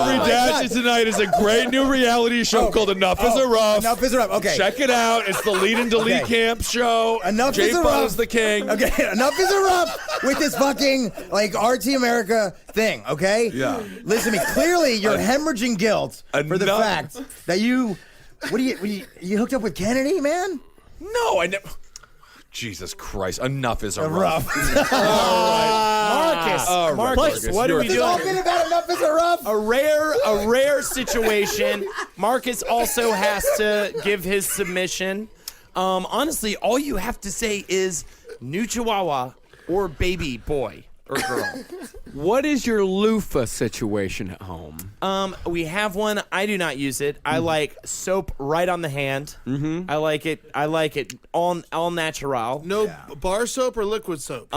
we dash it tonight is a great new reality show called Enough is a Rough. Enough is a Rough. Okay. Check it out. It's the lead and delete Okay. camp show. Enough Jay is a Buzz Rough. is the king. Okay, Enough is a Rough with this fucking RT America thing, okay? Yeah. Listen to me. Clearly, you're hemorrhaging guilt for the Enough- fact that you hooked up with Kennedy, man? No, I never. Jesus Christ! Enough is a rough. Marcus. All right, Marcus, what are we It's all doing? been about Enough is a Rough. A rare situation. Marcus also has to give his submission. Honestly, all you have to say is new Chihuahua or baby boy. or girl. What is your loofah situation at home? We have one. I do not use it. I like soap right on the hand. Mm-hmm. I like it all natural. No bar soap or liquid soap?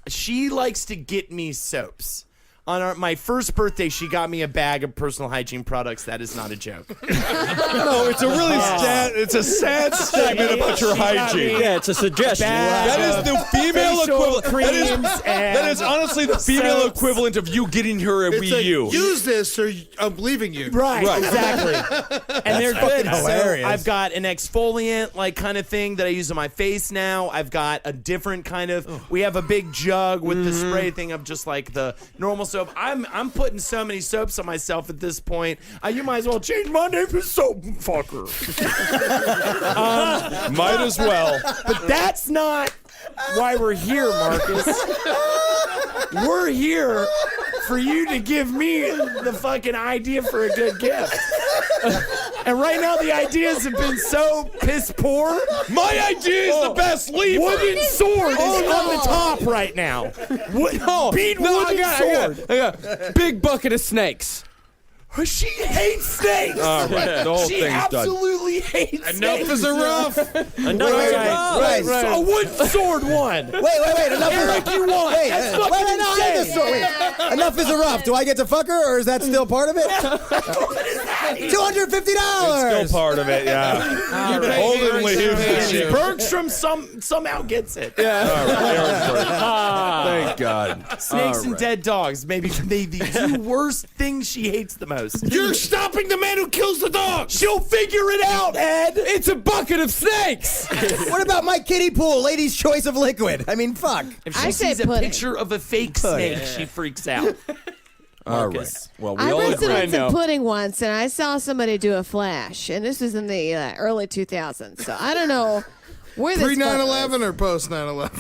She likes to get me soaps. On my first birthday, she got me a bag of personal hygiene products. That is not a joke. No, it's a really sad statement about your hygiene. Yeah, it's a suggestion. That is the female equivalent. That is honestly the female soaps. equivalent of you getting her a It's Wii like, U. use this or I'm leaving you. Right, exactly. And they're good. hilarious. So I've got an exfoliant like kind of thing that I use on my face now. I've got a different kind of. We have a big jug with the spray thing of just like the normal soap. I'm putting so many soaps on myself at this point. You might as well change my name to Soap Fucker. Might as well. But that's not why we're here, Marcus. We're here for you to give me the fucking idea for a good gift. And right now the ideas have been so piss poor. My idea is the best lever. Wooden sword is on the top right now. Beat wooden sword. I got big bucket of snakes. She hates snakes. All right, the whole She thing's done. absolutely hates snakes. Enough is enough. Right. A wood sword won. Wait. Enough Eric, you won. Wait, That's wait, fucking no, I have this insane. story. Enough is enough. Do I get to fuck her, or is that still part of it? $250. Still part of it, yeah. Holden leaves the ship. Bergstrom somehow gets it. Thank God. Snakes and dead dogs, maybe the two worst things she hates the most. You're stopping the man who kills the dog. She'll figure it out, Ed. It's a bucket of snakes. What about my kiddie pool, ladies' choice of liquid? I mean, fuck. If she I say sees a pudding. picture of a fake snake, she freaks out. All Marcus. right. Well, we I all rented agree. some pudding once, and I saw somebody do a flash, and this was in the early 2000s. So I don't know where this Pre 9/11 or post 9/11?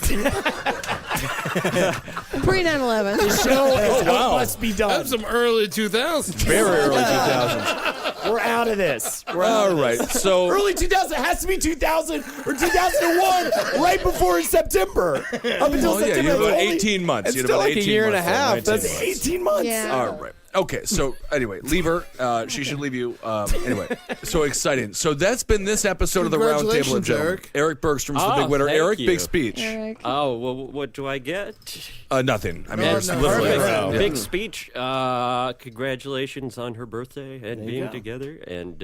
pre 9/11. So what must be done. That's some early 2000s. Very early 2000s. We're out of this. All right. So Early 2000 it has to be 2000 or 2001, right before September. Up until well, yeah, September. you had about it's only 18 months. It's You had still about like a 18 year and a months there, half. 19 That's months. 18 months. Yeah. All right. Okay, so anyway, leave her. She should leave you. Anyway, so exciting. So that's been this episode of the Roundtable of Congratulations, Gentlemen. Eric. Eric Bergstrom's the Oh, big winner. thank Eric, you. big speech. Eric. Oh, well, what do I get? Nothing. I mean, No, there's no, literally no. Big speech. Congratulations on her birthday and being together, and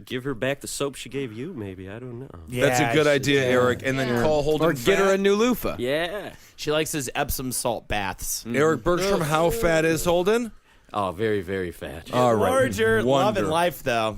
give her back the soap she gave you. Maybe, I don't know. That's a good idea, Eric. And then call Holden. Or get her a fat. new loofah. Yeah. She likes his Epsom salt baths. Eric Bergstrom, how fat is Holden? Oh, very, very fat. All right. Larger, love Wonder. and life, though.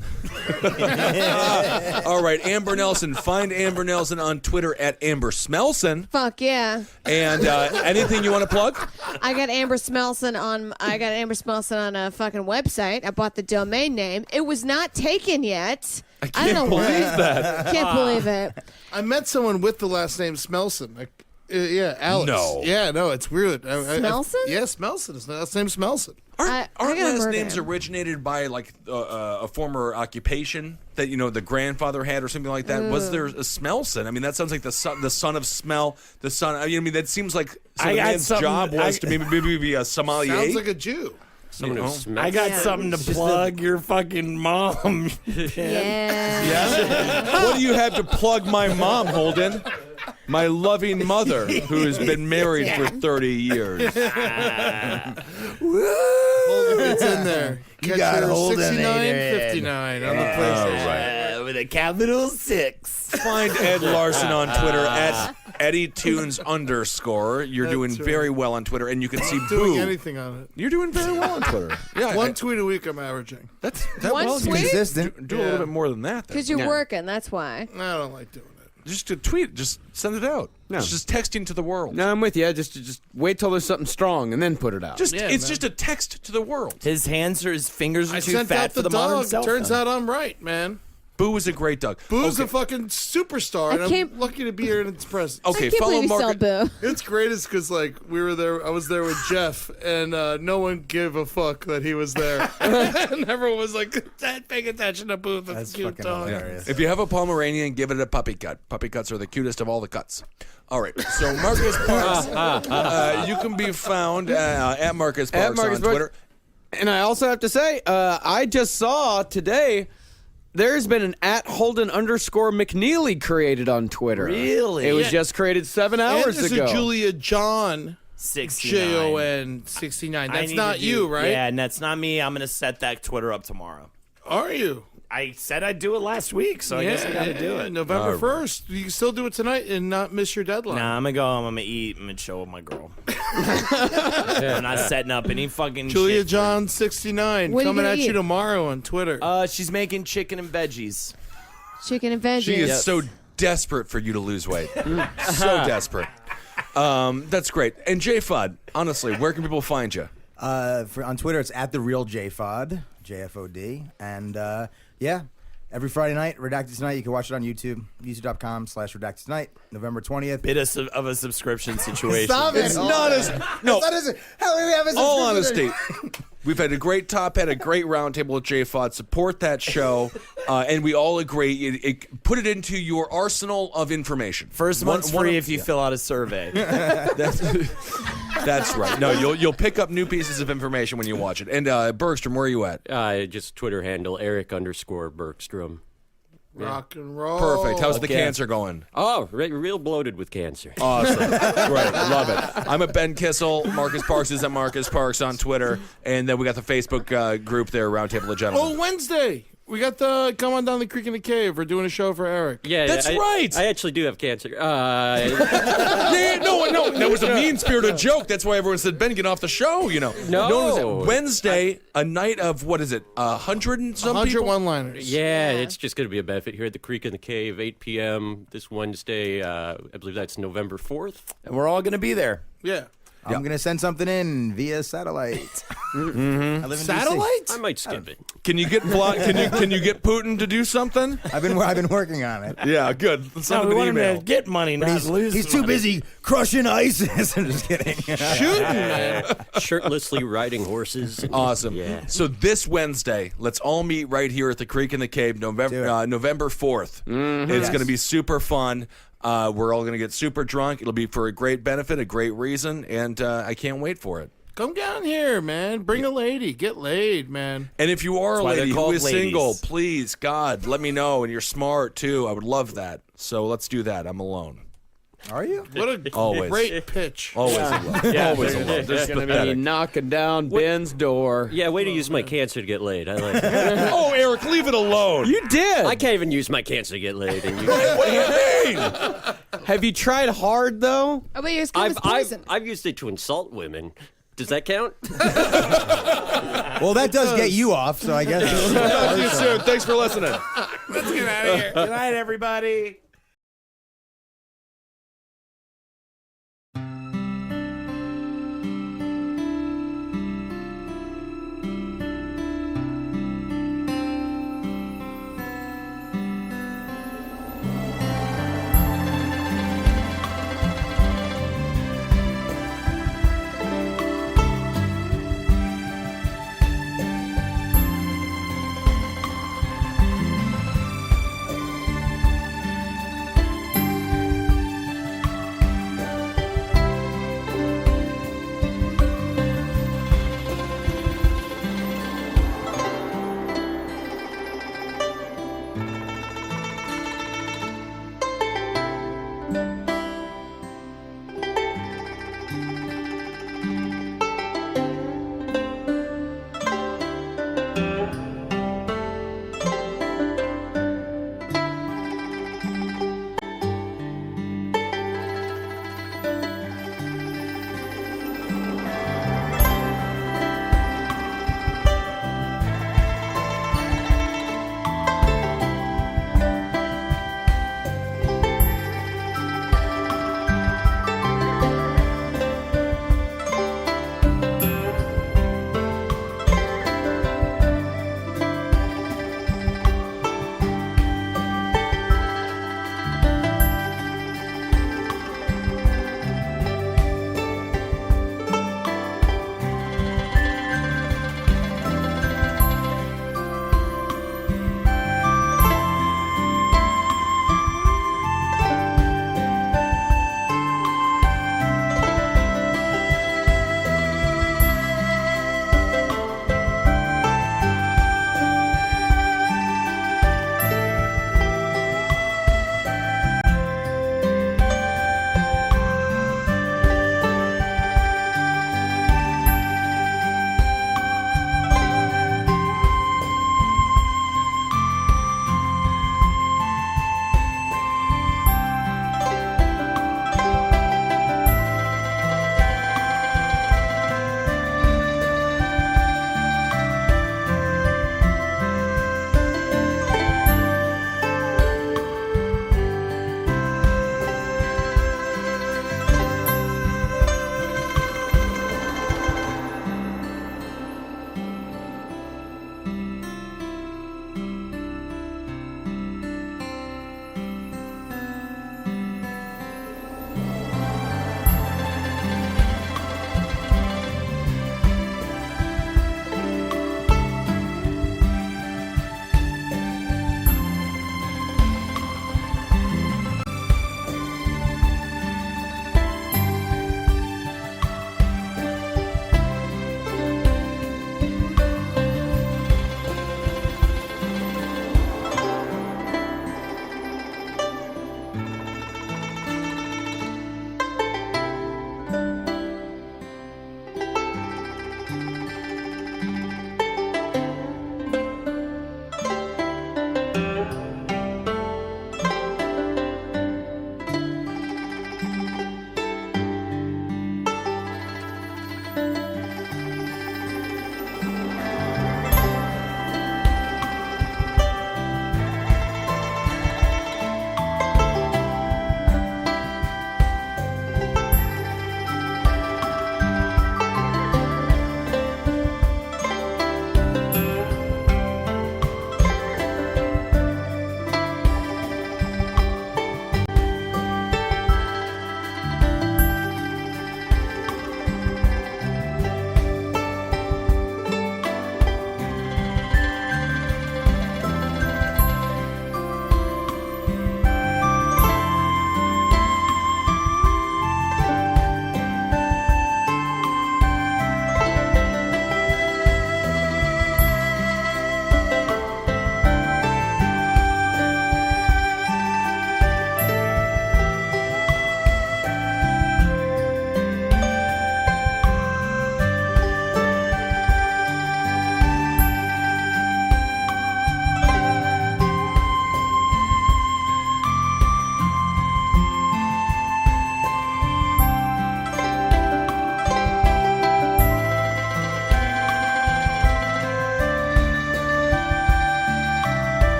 All right, Amber Nelson. Find Amber Nelson on Twitter at Amber Smelson. Fuck yeah. And anything you want to plug? I got Amber Smelson on a fucking website. I bought the domain name. It was not taken yet. I don't know believe why. that. Can't believe it. I met someone with the last name Smelson. Yeah, Alex. No. Yeah, no, it's weird. Smelson? Yeah, Smelson. His last name's Smelson. I Aren't gotta last murder names him. originated by like a former occupation that the grandfather had or something like that? Was there a Smelson? I mean, that sounds like the son of smell. The son. I mean, that seems like some I got man's something- job was to maybe be a sommelier. Sounds like a Jew. Someone who smells. I got something to plug your fucking mom. Yeah. What do you have to plug my mom, Holden? My loving mother, who has been married for 30 years. It's in there. You Catch got her Holden 69.59 on the PlayStation. With a capital 6. Find Ed Larson on Twitter at EddieTunes_. You're doing right. very well on Twitter, and you can see Doing Boo. anything on it. You're doing very well on Twitter. Yeah, One tweet a week I'm averaging. that's that One well, tweet? Consistent. do a little bit more than that. Then. Because you're working, that's why. I don't like doing it. Just a tweet, just send it out. No. It's just texting to the world. No, I'm with you. Just wait till there's something strong and then put it out. Just Yeah, it's man. just a text to the world. His fingers are I too sent fat out for the the modern dog. cell Turns phone. out I'm right, man. Boo is a great dog. Boo's a fucking superstar, and can't- I'm lucky to be here in its presence. Okay, I can't follow believe you saw Marcus. Boo. It's greatest because like we were there. I was there with Jeff, and no one gave a fuck that he was there, and everyone was like, "Paying attention to Boo. That's a cute fucking dog." hilarious. If you have a Pomeranian, give it a puppy cut. Puppy cuts are the cutest of all the cuts. All right, so Marcus Parks, you can be found at Marcus Parks Marcus on Parks. Twitter. And I also have to say, I just saw today there's been an @Holden_McNeely created on Twitter. Really? It was Yeah. just created 7 And hours there's ago. a Julia John 69. JON 69. I That's need not to do- you, right? Yeah, and that's not me. I'm gonna set that Twitter up tomorrow. Are you? I said I'd do it last week, so I guess I gotta do it. November 1st. You can still do it tonight and not miss your deadline. Nah, I'm gonna go home. I'm gonna eat. I'm gonna chill with my girl. I'm not setting up any fucking Julia shit. John 69 What are you coming gonna at you eat? tomorrow on Twitter. She's making chicken and veggies. Chicken and veggies. She is so desperate for you to lose weight. So desperate. That's great. And J Fudd, honestly, where can people find you? On Twitter, it's @TheRealJFod, JFOD, and yeah, every Friday night, Redacted Tonight. You can watch it on YouTube, youtube.com/Redacted Tonight, November 20th. Bit of a subscription situation. Stop it! It's not as no. That is how do we have a All subscription? honesty, we've had a great top, had a great roundtable with J Fudd. Support that show, and we all agree. Put it into your arsenal of information. First month's free if you fill out a survey. That's right. No, you'll pick up new pieces of information when you watch it. And Bergstrom, where are you at? Just Twitter handle Eric_Bergstrom. Rock and roll. Perfect. How's the Okay. cancer going? Oh, real bloated with cancer. Awesome. Great. Love it. I'm at Ben Kissel. Marcus Parks is at Marcus Parks on Twitter. And then we got the Facebook group there, Roundtable of Gentlemen. Oh, Wednesday. We got the Come On Down the Creek in the Cave. We're doing a show for Eric. Yeah, That's right. I actually do have cancer. Yeah, no. That was a mean-spirited joke. That's why everyone said, Ben, get off the show, you know. No. Wednesday, a night of, what is it, 100 and some 100 people? one-liners. Yeah, it's just going to be a benefit here at the Creek in the Cave, 8 p.m. this Wednesday. I believe that's November 4th. And we're all gonna be there. Yeah. I'm gonna send something in via satellite. I live in DC. Satellite? I might skip it. Can you get can you get Putin to do something? I've been working on it. Yeah, good. Send him we an want him email. to get money, not lose. He's too money. busy crushing ISIS. I'm just kidding. Shooting, man. Shirtlessly riding horses. Awesome. Yeah. So this Wednesday, let's all meet right here at the Creek in the Cave, November 4th. It's going to be super fun. We're all going to get super drunk. It'll be for a great benefit, a great reason, and I can't wait for it. Come down here, man. Bring a lady. Get laid, man. And if you are a why they're lady who called is ladies. single, please, God, let me know. And you're smart, too. I would love that. So let's do that. I'm alone. Are you? What a Always. great pitch. Always alone. Always alone. This is Going to be pathetic. knocking down Ben's door. Yeah, way to use my cancer to get laid. I like it. Oh, Eric, leave it alone. You did. I can't even use my cancer to get laid. And you, What do you mean? Have you tried hard though? Oh, but your skin was poison. I've used it to insult women. Does that count? Well, that does get you off, so I guess. Talk to you soon. Thanks for listening. Let's get out of here. Good night, everybody.